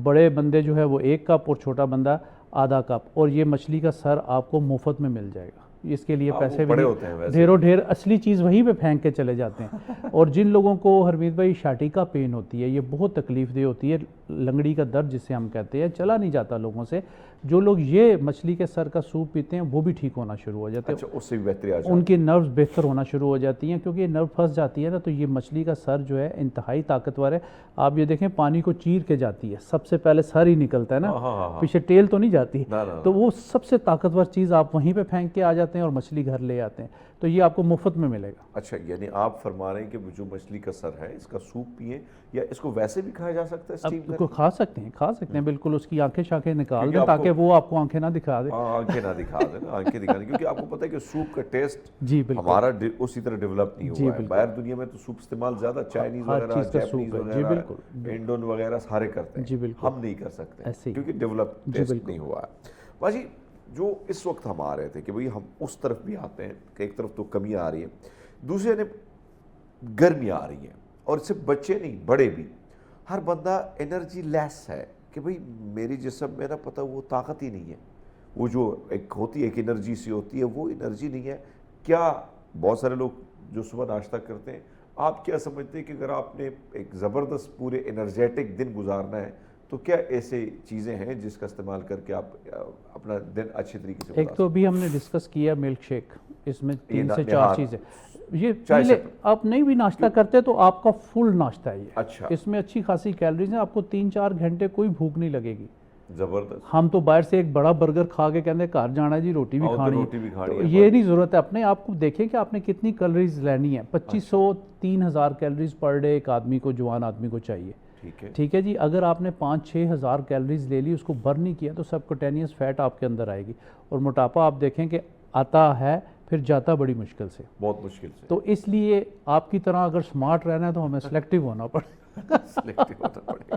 بڑے بندے جو ہے وہ 1 کپ اور چھوٹا بندہ آدھا کپ, اور یہ مچھلی کا سر آپ کو مفت میں مل جائے گا. اس کے لیے پیسے بھی نہیں, ڈھیروں ڈھیر اصلی چیز وہیں پہ پھینک کے چلے جاتے ہیں. اور جن لوگوں کو حرمیت بھائی شاٹی کا پین ہوتی ہے, یہ بہت تکلیف دہ ہوتی ہے, لنگڑی کا درد جسے ہم کہتے ہیں, چلا نہیں جاتا لوگوں سے, جو لوگ یہ مچھلی کے سر کا سوپ پیتے ہیں وہ بھی ٹھیک ہونا شروع ہو جاتے ہیں. اس سے بھی بہتری آ جاتی ہے, ان کی نروز بہتر ہونا شروع ہو جاتی ہیں, کیونکہ یہ نرو پھنس جاتی ہے نا. تو یہ مچھلی کا سر جو ہے انتہائی طاقتور ہے. آپ یہ دیکھیں پانی کو چیر کے جاتی ہے, سب سے پہلے سر ہی نکلتا ہے نا, پیچھے ٹیل تو نہیں جاتی. تو وہ سب سے طاقتور چیز آپ وہیں پہ پھینک کے آ جاتے ہیں اور مچھلی گھر لے آتے ہیں. تو یہ آپ کو مفت میں ملے گا. اچھا, یعنی آپ فرما رہے ہیں کہ جو مچھلی کا سر ہے اس کا سوپ پئیں, یا اس کو ویسے بھی کھایا جا سکتا ہے اسٹیم کر کے؟ کھا سکتے ہیں بالکل. اس کی آنکھیں شاخیں نکال دیں تاکہ وہ آپ کو آنکھیں نہ دکھا دے. آنکھیں نہ دکھا دیں, آنکھیں دکھا دیں, کیونکہ آپ کو پتہ ہے کہ سوپ کا ٹیسٹ جی بالکل ہمارا اسی طرح ڈیولپ نہیں ہوا ہے. باہر دنیا میں تو سوپ استعمال زیادہ چائنیز وغیرہ, جیپنیز وغیرہ, انڈون وغیرہ سارے کرتے ہیں, ہم نہیں کر سکتے کیونکہ ڈیولپ ٹیسٹ نہیں ہوا ہے. باجی جو اس وقت ہم آ رہے تھے کہ بھئی ہم اس طرف بھی آتے ہیں کہ ایک طرف تو کمی آ رہی ہے, دوسرے نے گرمی آ رہی ہے, اور اس سے بچے نہیں بڑے بھی, ہر بندہ انرجی لیس ہے کہ بھئی میری جسم میں نا پتہ وہ طاقت ہی نہیں ہے, وہ جو ایک ہوتی ہے ایک انرجی سی ہوتی ہے وہ انرجی نہیں ہے. کیا بہت سارے لوگ جو صبح ناشتہ کرتے ہیں, آپ کیا سمجھتے ہیں کہ اگر آپ نے ایک زبردست پورے انرجیٹک دن گزارنا ہے تو کیا ایسے چیزیں ہیں جس کا استعمال کر کے آپ اپنا دن اچھی طریقے سے ایک تو بھی ہم نے ڈسکس کیا ملک شیک, اس میں 3 سے 4 چیزیں. یہ پہلے آپ نہیں بھی ناشتہ کرتے تو آپ کا فل ناشتہ ہے یہ. اچھا, اس میں اچھی خاصی کیلریز ہیں, آپ کو 3-4 گھنٹے کوئی بھوک نہیں لگے گی. زبردست. ہم تو باہر سے ایک بڑا برگر کھا کے کہتے ہیں گھر جانا جی روٹی بھی کھانی ہے. یہ نہیں ضرورت ہے. اپنے آپ کو دیکھیں کہ آپ نے کتنی کیلریز لینی ہے. 2500-3000 کیلریز پر ڈے ایک آدمی کو, جوان آدمی کو چاہیے. ٹھیک ہے جی. اگر آپ نے 5-6 ہزار کیلریز لے لی, اس کو برن نہیں کیا, تو سبکوٹینیس فیٹ آپ کے اندر آئے گی, اور موٹاپا آپ دیکھیں کہ آتا ہے پھر جاتا بڑی مشکل سے, بہت مشکل سے. تو اس لیے آپ کی طرح اگر سمارٹ رہنا ہے تو ہمیں سلیکٹیو ہونا پڑے گا.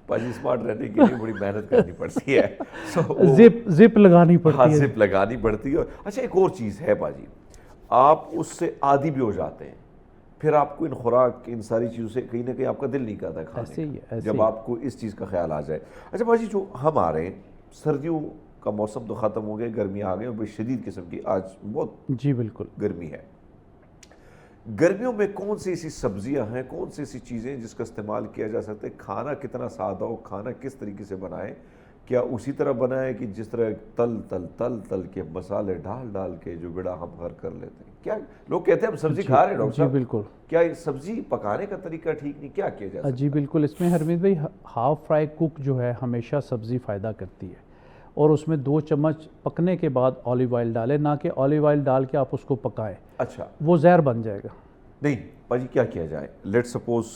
باجی اسمارٹ رہنے کے لیے بڑی محنت کرنی پڑتی ہے, زپ لگانی پڑتی ہے. زپ لگانی پڑتی ہے. اچھا ایک اور چیز ہے باجی, آپ اس سے عادی بھی ہو جاتے ہیں, پھر آپ کو ان خوراک ان ساری چیزوں سے کہیں نہ کہیں آپ کا دل نہیں کرتا کھانے کا, جب آپ کو اس چیز کا خیال آ جائے. اچھا باجی جو ہم آ رہے ہیں, سردیوں کا موسم تو ختم ہو گیا, گرمی آ گئی, اور بڑی شدید قسم کی آج بہت جی بالکل گرمی ہے. گرمیوں میں کون سی ایسی سبزیاں ہیں, کون سی ایسی چیزیں جس کا استعمال کیا جا سکتا ہے, کھانا کتنا سادہ ہو, کھانا کس طریقے سے بنائیں, کیا اسی طرح بنائیں کہ جس طرح تل کے مسالے ڈال کے جو بڑا ہم گھر کر لیتے ہیں. کیا لوگ کہتے ہیں ہم سبزی کھا رہے ہیں ڈاکٹر صاحب, بالکل, کیا سبزی پکانے کا طریقہ ٹھیک نہیں, کیا کیا جا سکتا ہے؟ جی بالکل. اس میں حرمیت بھائی ہاف فرائی کک جو ہے ہمیشہ سبزی فائدہ کرتی ہے, اور اس میں 2 چمچ پکنے کے بعد آلیو آئل ڈالیں، نہ کہ آلیو آئل ڈال کے آپ اس کو پکائیں، اچھا وہ زہر بن جائے گا۔ نہیں باجی کیا کیا جائے، لیٹ سپوز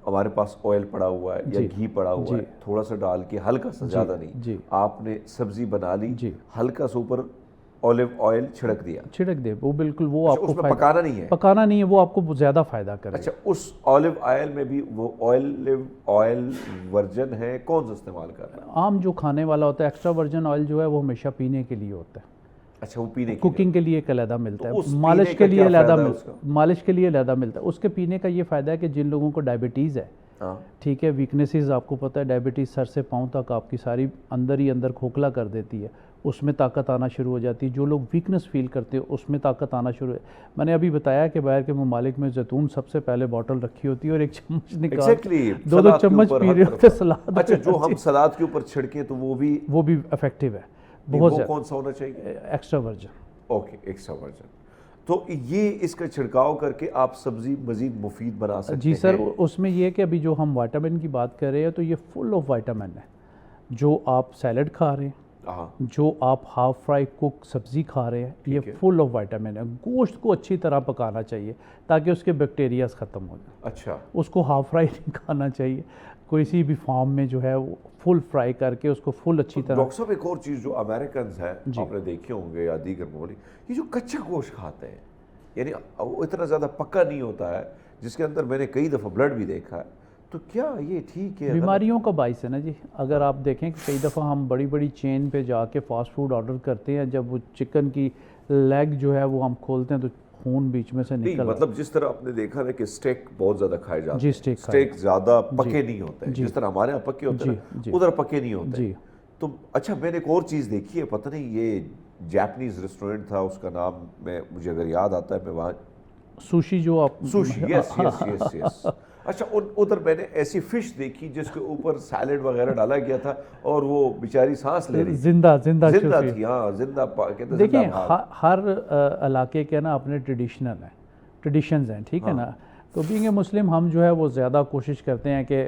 ہمارے پاس آئل پڑا ہوا ہے یا گھی پڑا ہوا ہے، تھوڑا سا ڈال کے ہلکا سا، زیادہ نہیں، آپ نے سبزی بنا لی، ہلکا سا اوپر آلیو آئل چھڑک دیا، چھڑک دے، وہ بالکل وہ آپ اس کو میں پکانا نہیں ہے، پکانا نہیں ہے، وہ آپ کو زیادہ فائدہ کرے گا۔ اچھا اس آلیو آئل میں بھی وہ آئل ورجن ہے، کون سا استعمال کر رہا ہے؟ عام جو کھانے والا ہوتا ہے، ایکسٹرا ورجن آئل جو ہے وہ ہمیشہ پینے کے لیے ہوتا ہے، اچھا وہ پینے کی کوکنگ کے لیے ایک علیحدہ ملتا ہے، اس مالش پینے کے کا لیے کیا علیحدہ فائدہ ہے اس ملتا ہے، مالش کے لیے علیحدہ ملتا ہے۔ اس کے پینے کا یہ فائدہ ہے کہ جن لوگوں کو ڈائبٹیز ہے، ٹھیک ہے، ویکنیسز آپ کو پتہ ہے، ڈائبٹیز سر سے پاؤں تک آپ کی ساری اندر ہی اندر کھوکھلا کر دیتی ہے، اس میں طاقت آنا شروع ہو جاتی ہے۔ جو لوگ ویکنس فیل کرتے ہیں اس میں طاقت آنا شروع ہے۔ میں نے ابھی بتایا کہ باہر کے ممالک میں زیتون سب سے پہلے بوٹل رکھی ہوتی ہے اور ایک چمچ نکال کے 2 چمچ پی رہے ہوتے سلاد۔ اچھا جو ہم سلاد کے اوپر چھڑکیں تو وہ بھی افیکٹو ہے بہت زیادہ۔ کون سا ہونا چاہیے؟ Extra virgin. Okay extra virgin. تو یہ اس کا چھڑکاؤ کر کے آپ سبزی مزید مفید بنا سکتے ہیں۔ جی سر، اس میں یہ کہ ابھی جو ہم وائٹامن کی بات کر رہے ہیں تو یہ فل آف وائٹامن ہے۔ جو آپ سیلڈ کھا رہے ہیں، جو آپ ہاف فرائی کوک سبزی کھا رہے ہیں، یہ فل آف وائٹامن ہے۔ گوشت کو اچھی طرح پکانا چاہیے تاکہ اس کے بیکٹیریاز ختم ہو جائیں۔ اچھا اس کو ہاف فرائی نہیں کھانا چاہیے، کوئی سی بھی فارم میں جو ہے وہ فل فرائی کر کے اس کو فل اچھی طرح۔ ڈاکٹر صاحب ایک اور چیز جو امریکنز ہیں آپ نے دیکھے ہوں گے یا دیگر ممالک، یہ جو کچا گوشت کھاتے ہیں، یعنی وہ اتنا زیادہ پکا نہیں ہوتا ہے، جس کے اندر میں نے کئی دفعہ بلڈ بھی دیکھا ہے، تو کیا یہ ٹھیک ہے؟ بیماریوں کا باعث ہے نا جی۔ اگر آپ دیکھیں کہ کئی دفعہ ہم بڑی بڑی چین پہ جا کے فاسٹ فوڈ آرڈر کرتے ہیں، جب وہ چکن کی لیگ جو ہے وہ ہم کھولتے ہیں تو خون بیچ میں سے نکل، مطلب جس طرح آپ نے دیکھا ہے کہ سٹیک بہت زیادہ کھائے جاتے ہیں، جی سٹیک زیادہ پکے نہیں ہوتے ہیں، جس طرح ہمارے یہاں پکے ہوتے ہیں ادھر پکے نہیں ہوتے ہیں۔ تو اچھا میں نے ایک اور چیز دیکھی ہے، پتہ نہیں یہ جاپنیز ریسٹورنٹ تھا، اس کا نام مجھے اگر یاد آتا ہے، میں وہاں سوشی، جو آپ سوشی، یس اچھا ادھر میں نے ایسی فش دیکھی جس کے اوپر سیلڈ وغیرہ ڈالا گیا تھا اور وہ بیچاری سانس لے رہی زندہ تھی، ہاں زندہ۔ دیکھیں ہر علاقے کے نا اپنے ٹریڈیشنز ہیں، ٹھیک ہے نا۔ تو بینگ اے مسلم ہم جو ہے وہ زیادہ کوشش کرتے ہیں کہ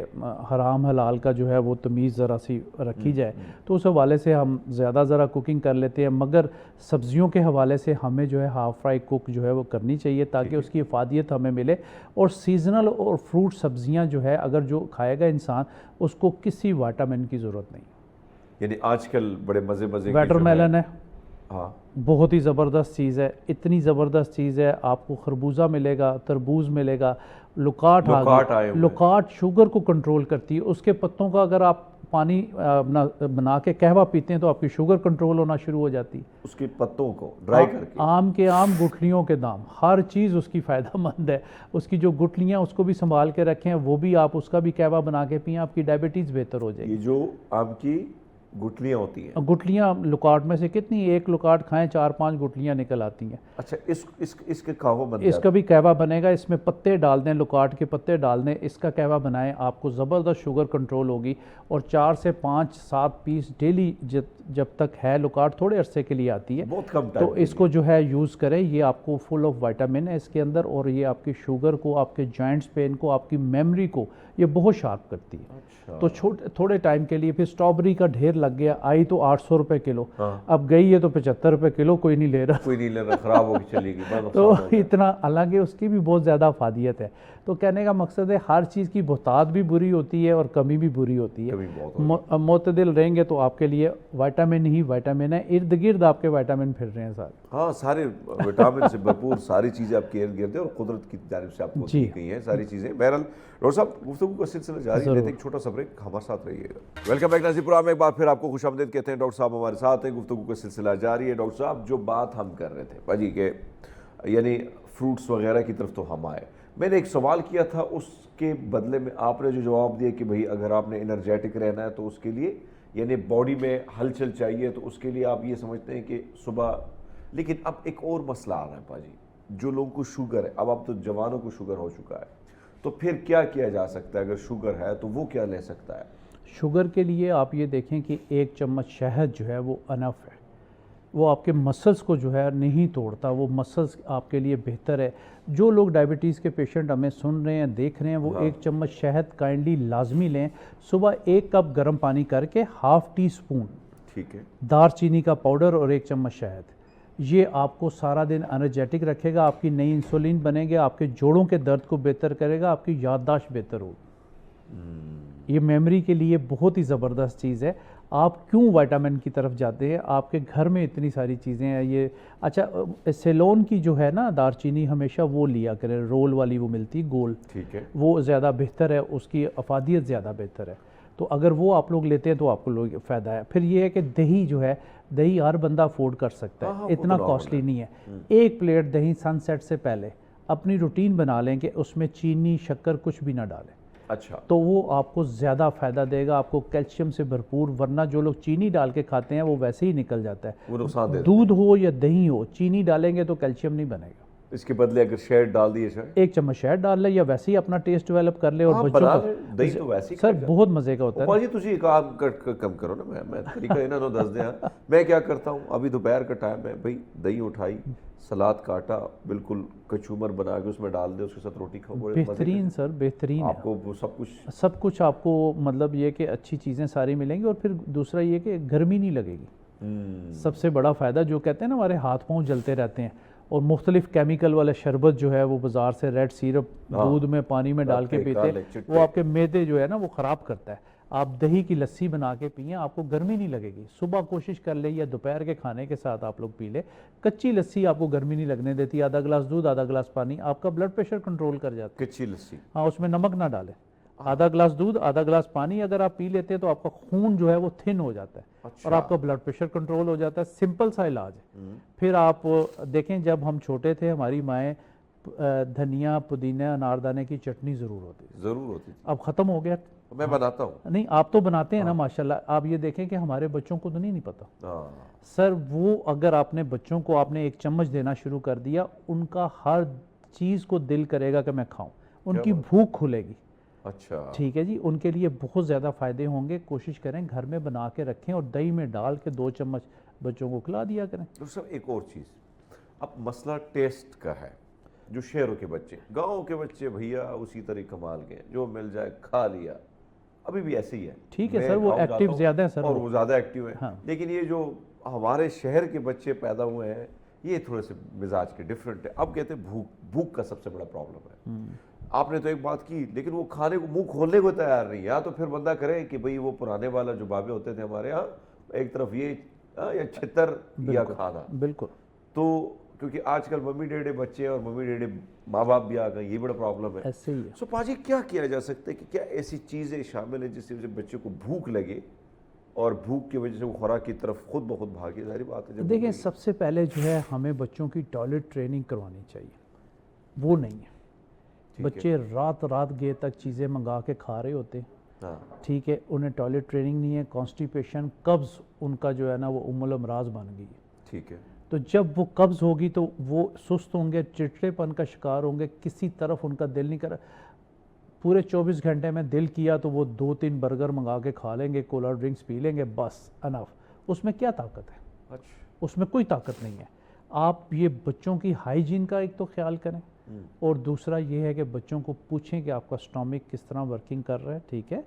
حرام حلال کا جو ہے وہ تمیز ذرا سی رکھی جائے، تو اس حوالے سے ہم زیادہ ذرا کوکنگ کر لیتے ہیں، مگر سبزیوں کے حوالے سے ہمیں جو ہے ہاف فرائی کوک جو ہے وہ کرنی چاہیے تاکہ اس کی افادیت ہمیں ملے۔ اور سیزنل اور فروٹ سبزیاں جو ہے اگر جو کھائے گا انسان، اس کو کسی وائٹامن کی ضرورت نہیں۔ یعنی آج کل بڑے مزے واٹر میلن ہے، ہاں بہت ہی زبردست چیز ہے، اتنی زبردست چیز ہے، آپ کو خربوزہ ملے گا، تربوز ملے گا، لکاٹ لکاٹ شوگر کو کنٹرول کرتی ہے۔ اس کے پتوں کا اگر آپ پانی بنا کے قہوہ پیتے ہیں تو آپ کی شوگر کنٹرول ہونا شروع ہو جاتی ہے، اس کے پتوں کو ڈرائی کر کے۔ آم کے آم، گٹھلیوں کے دام، ہر چیز اس کی فائدہ مند ہے۔ اس کی جو گٹھلیاں اس کو بھی سنبھال کے رکھیں، وہ بھی آپ اس کا بھی قہوہ بنا کے پئیں، آپ کی ڈائبٹیز بہتر ہو جائے گی۔ یہ جو آم کی گٹھلیاں ہوتی ہیں، گٹھلیاں لکاٹ میں سے کتنی، ایک لکاٹ کھائیں 4-5 گٹھلیاں نکل آتی ہیں۔ اچھا اس کے قہوہ بن اس کا بھی قہوہ بنے گا، اس میں پتے ڈال دیں، لکاٹ کے پتے ڈال دیں، اس کا قہوہ بنائیں، آپ کو زبردست شوگر کنٹرول ہوگی۔ اور 4 سے 5-7 پیس ڈیلی جب تک ہے، لکاٹ تھوڑے عرصے کے لیے آتی ہے، بہت کم تو اس کو جو ہے یوز کریں۔ یہ آپ کو فل آف وائٹامن ہے اس کے اندر، اور یہ آپ کی شوگر کو، آپ کے جوائنٹس پین کو، آپ کی میموری کو یہ بہت شارپ کرتی ہے۔ تو تھوڑے ٹائم کے لیے پھر اسٹرابری کا ڈھیر لگ گیا، آئی تو 800 روپے کلو، اب گئی ہے تو 75 روپے کلو، کوئی نہیں لے رہا، خراب ہو کے چلی گئی۔ تو اتنا، حالانکہ اس کی بھی بہت زیادہ افادیت ہے۔ تو کہنے کا مقصد ہے ہر چیز کی بہتات بھی بری ہوتی ہے اور کمی بھی بری ہوتی ہے۔ معتدل رہیں گے تو آپ کے لیے وائٹامن ہی وائٹامن ہے، ارد گرد آپ کے وائٹامن پھر رہے ہیں سارے۔ ہاں سارے وٹامن سے بھرپور ساری چیزیں آپ کے ارد گرد ہیں اور قدرت کی جانب سے آپ کو دی گئی ہیں ساری چیزیں۔ بہرحال ڈاکٹر صاحب گفتگو کا سلسلہ جاری رہتے، ایک چھوٹا سا بریک، ہمارے ساتھ رہیے گا۔ ویلکم بیک ناظرین، پروگرام میں ایک بار پھر آپ کو خوش آمدید کہتے ہیں۔ ڈاکٹر صاحب ہمارے ساتھ ہیں، گفتگو کا سلسلہ جاری ہے۔ ڈاکٹر صاحب جو بات ہم کر رہے تھے باجی کہ یعنی فروٹس وغیرہ کی طرف تو ہم آئے، میں نے ایک سوال کیا تھا، اس کے بدلے میں آپ نے جو جواب دیا کہ بھئی اگر آپ نے انرجیٹک رہنا ہے تو اس کے لیے یعنی باڈی میں ہلچل چاہیے، تو اس کے لیے آپ یہ سمجھتے ہیں کہ صبح۔ لیکن اب ایک اور مسئلہ آ رہا ہے باجی، جو لوگوں کو شوگر ہے، اب تو جوانوں کو شوگر ہو چکا ہے، تو پھر کیا کیا جا سکتا ہے؟ اگر شوگر ہے تو وہ کیا لے سکتا ہے؟ شوگر کے لیے آپ یہ دیکھیں کہ 1 چمچ شہد جو ہے وہ انف ہے، وہ آپ کے مسلز کو جو ہے نہیں توڑتا، وہ مسلز آپ کے لیے بہتر ہے۔ جو لوگ ڈائبٹیز کے پیشنٹ ہمیں سن رہے ہیں، دیکھ رہے ہیں، وہ 1 چمچ شہد کائنڈلی لازمی لیں، صبح 1 کپ گرم پانی کر کے ½ ٹی اسپون ٹھیک ہے. دار چینی کا پاؤڈر اور 1 چمچ شہد. یہ آپ کو سارا دن انرجیٹک رکھے گا, آپ کی نئی انسولین بنے گا, آپ کے جوڑوں کے درد کو بہتر کرے گا, آپ کی یادداشت بہتر ہوگی. یہ میموری کے لیے بہت ہی زبردست چیز ہے. آپ کیوں وائٹامن کی طرف جاتے ہیں؟ آپ کے گھر میں اتنی ساری چیزیں ہیں. یہ اچھا سیلون کی جو ہے نا دار چینی ہمیشہ وہ لیا کرے, رول والی وہ ملتی گول, ٹھیک ہے. وہ زیادہ بہتر ہے, اس کی افادیت زیادہ بہتر ہے. تو اگر وہ آپ لوگ لیتے ہیں تو آپ کو لوگ فائدہ ہے. پھر یہ ہے کہ دہی جو ہے, دہی ہر بندہ افورڈ کر سکتا ہے, اتنا کاسٹلی نہیں ہے. 1 پلیٹ دہی سن سیٹ سے پہلے اپنی روٹین بنا لیں کہ اس میں چینی شکر کچھ بھی نہ ڈالیں. اچھا. تو وہ آپ کو زیادہ فائدہ دے گا, آپ کو کیلشیم سے بھرپور. ورنہ جو لوگ چینی ڈال کے کھاتے ہیں وہ ویسے ہی نکل جاتا ہے. وہ نقصان دے دودھ ہو یا دہی ہو, چینی ڈالیں گے تو کیلشیم نہیں بنے گا. اس کے بدلے اگر شہد ڈال دیے شاید 1 چمچ شہد ڈال لے یا ویسے ہی اپنا ٹیسٹ ڈیولپ کر لے. اور بنا بچوں لیں, دہی تو ویسے ہی سر بہت مزے کا ہوتا ہے. پاجی تسی ایک کام کم کرو نا, میں طریقہ انہوں نے دس دیا. میں کیا کرتا ہوں, ابھی دوپہر کا ٹائم ہے بھائی, دہی اٹھائی, سلاد کاٹا, بالکل کچومر بنا کے اس میں ڈال دے, اس کے ساتھ روٹی کھاؤ. بہترین سر, بہترین ہے. آپ کو سب کچھ آپ کو مطلب یہ کہ اچھی چیزیں ساری ملیں گی. اور پھر دوسرا یہ کہ گرمی نہیں لگے گی. سب سے بڑا فائدہ جو کہتے ہیں نا ہمارے ہاتھ پاؤں جلتے رہتے ہیں, اور مختلف کیمیکل والے شربت جو ہے وہ بازار سے ریڈ سیرپ دودھ میں پانی میں ڈال کے پیتے ہیں, وہ آپ کے معدے جو ہے نا وہ خراب کرتا ہے. آپ دہی کی لسی بنا کے پئیں, آپ کو گرمی نہیں لگے گی. صبح کوشش کر لیں یا دوپہر کے کھانے کے ساتھ آپ لوگ پی لیں. کچی لسی آپ کو گرمی نہیں لگنے دیتی. آدھا گلاس دودھ, آدھا گلاس پانی, آپ کا بلڈ پریشر کنٹرول کر جاتا ہے. کچی لسی, ہاں, اس میں نمک نہ ڈالیں. آدھا گلاس دودھ, آدھا گلاس پانی اگر آپ پی لیتے ہیں تو آپ کا خون جو ہے وہ تھن ہو جاتا ہے, اور آپ کا بلڈ پریشر کنٹرول ہو جاتا ہے. سمپل سا علاج ہے. پھر آپ دیکھیں جب ہم چھوٹے تھے ہماری مائیں دھنیا, پودینہ, اناردانے کی چٹنی ضرور ہوتی تھی. اب ختم ہو گیا. میں بناتا ہوں. نہیں, آپ تو بناتے ہیں نا ماشاءاللہ. آپ یہ دیکھیں کہ ہمارے بچوں کو تو نہیں پتا سر. وہ اگر آپ نے بچوں کو آپ نے 1 چمچ دینا شروع کر دیا, ان کا ہر چیز کو دل کرے گا کہ میں کھاؤں. ان کی بھوک کھلے گی. اچھا, ٹھیک ہے جی, ان کے لیے بہت زیادہ فائدے ہوں گے. کوشش کریں گھر میں بنا کے رکھیں, اور دہی میں ڈال کے 2 چمچ بچوں کو کھلا دیا کریں. ڈاکٹر صاحب ایک اور چیز, اب مسئلہ ٹیسٹ کا ہے. جو شہروں کے بچے, گاؤں کے بچے بھیا اسی طرح کمال کے, جو مل جائے کھا لیا. ابھی بھی ایسے ہی ہے. ٹھیک ہے سر, وہ ایکٹیو زیادہ ہے سر, اور وہ زیادہ ایکٹیو ہے. لیکن یہ جو ہمارے شہر کے بچے پیدا ہوئے ہیں, یہ تھوڑے سے مزاج کے ڈیفرنٹ ہے. اب کہتے ہیں بھوک کا سب سے بڑا پرابلم ہے. آپ نے تو ایک بات کی, لیکن وہ کھانے کو منہ کھولنے کو تیار نہیں. یا تو پھر بندہ کرے کہ بھئی وہ پرانے والا جو بابے ہوتے تھے ہمارے ہاں, ایک طرف یہ یا چھتر یا کھانا. بالکل. تو کیونکہ آج کل ممی ڈیڈے بچے اور ممی ڈیڈے ماں باپ بھی آ گئے, یہ بڑا پرابلم ہے. ایسے ہی ہے. سو پاجی کیا کیا جا سکتا ہے, کہ کیا ایسی چیزیں شامل ہیں جس سے بچے کو بھوک لگے اور بھوک کی وجہ سے وہ خوراک کی طرف خود بخود بھاگے؟ ظاہری بات ہے. دیکھیں سب سے پہلے جو ہے ہمیں بچوں کی ٹوائلٹ ٹریننگ کروانی چاہیے. وہ نہیں ہے. بچے رات گئے تک چیزیں منگا کے کھا رہے ہوتے ہیں. ٹھیک ہے, انہیں ٹوائلٹ ٹریننگ نہیں ہے. کانسٹیپیشن, قبض ان کا جو ہے نا وہ الامراض بن گئی ہے. ٹھیک ہے. تو جب وہ قبض ہوگی تو وہ سست ہوں گے, چڑچڑے پن کا شکار ہوں گے, کسی طرف ان کا دل نہیں کر. پورے 24 گھنٹے میں دل کیا تو وہ 2-3 برگر منگا کے کھا لیں گے, کولا ڈرنکس پی لیں گے, بس انف. اس میں کیا طاقت ہے؟ اس میں کوئی طاقت نہیں ہے. آپ یہ بچوں کی ہائیجین کا ایک تو خیال کریں, اور دوسرا یہ ہے کہ بچوں کو پوچھیں کہ آپ کا اسٹامک کس طرح ورکنگ کر رہا ہے. ٹھیک ہے.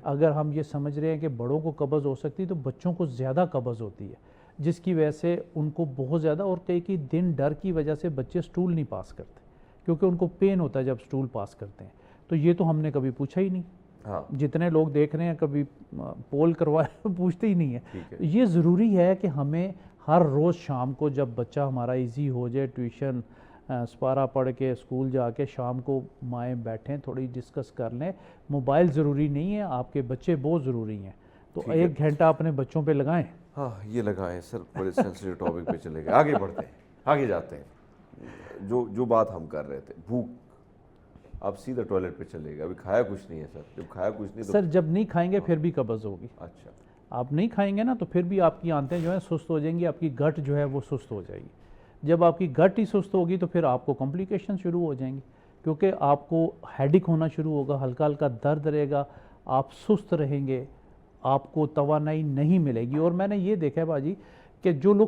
اگر ہم یہ سمجھ رہے ہیں کہ بڑوں کو قبض ہو سکتی تو بچوں کو زیادہ قبض ہوتی ہے, جس کی وجہ سے ان کو بہت زیادہ, اور کئی دن ڈر کی وجہ سے بچے سٹول نہیں پاس کرتے, کیونکہ ان کو پین ہوتا ہے جب سٹول پاس کرتے ہیں. تو یہ تو ہم نے کبھی پوچھا ہی نہیں. جتنے لوگ دیکھ رہے ہیں کبھی پول کروائے پوچھتے ہی نہیں ہیں. یہ ضروری ہے کہ ہمیں ہر روز شام کو جب بچہ ہمارا ایزی ہو جائے, ٹیوشن سپارہ پڑھ کے اسکول جا کے شام کو مائیں بیٹھیں, تھوڑی ڈسکس کر لیں. موبائل ضروری نہیں ہے, آپ کے بچے بہت ضروری ہیں. تو 1 گھنٹہ اپنے بچوں پہ لگائیں. ہاں یہ لگائیں سر, بڑے سینسیٹیو ٹاپک پہ چلے گئے. آگے بڑھتے ہیں, آگے جاتے ہیں. جو بات ہم کر رہے تھے, بھوک, اب سیدھا ٹوائلٹ پہ چلے گا. ابھی کھایا کچھ نہیں ہے سر. جب کھایا کچھ نہیں تو سر جب نہیں کھائیں گے پھر بھی قبض ہوگی. اچھا, آپ نہیں کھائیں گے نا تو پھر بھی آپ کی آنتیں جو ہیں سست ہو جائیں گی, آپ کی گٹ جو ہے وہ سست ہو جائے گی. جب آپ کی گٹ ہی سست ہوگی تو پھر آپ کو کمپلیکیشن شروع ہو جائیں گی, کیونکہ آپ کو ہیڈک ہونا شروع ہوگا, ہلکا ہلکا درد رہے گا, آپ سست رہیں گے, آپ کو توانائی نہیں ملے گی. اور میں نے یہ دیکھا ہے باجی کہ جو لوگ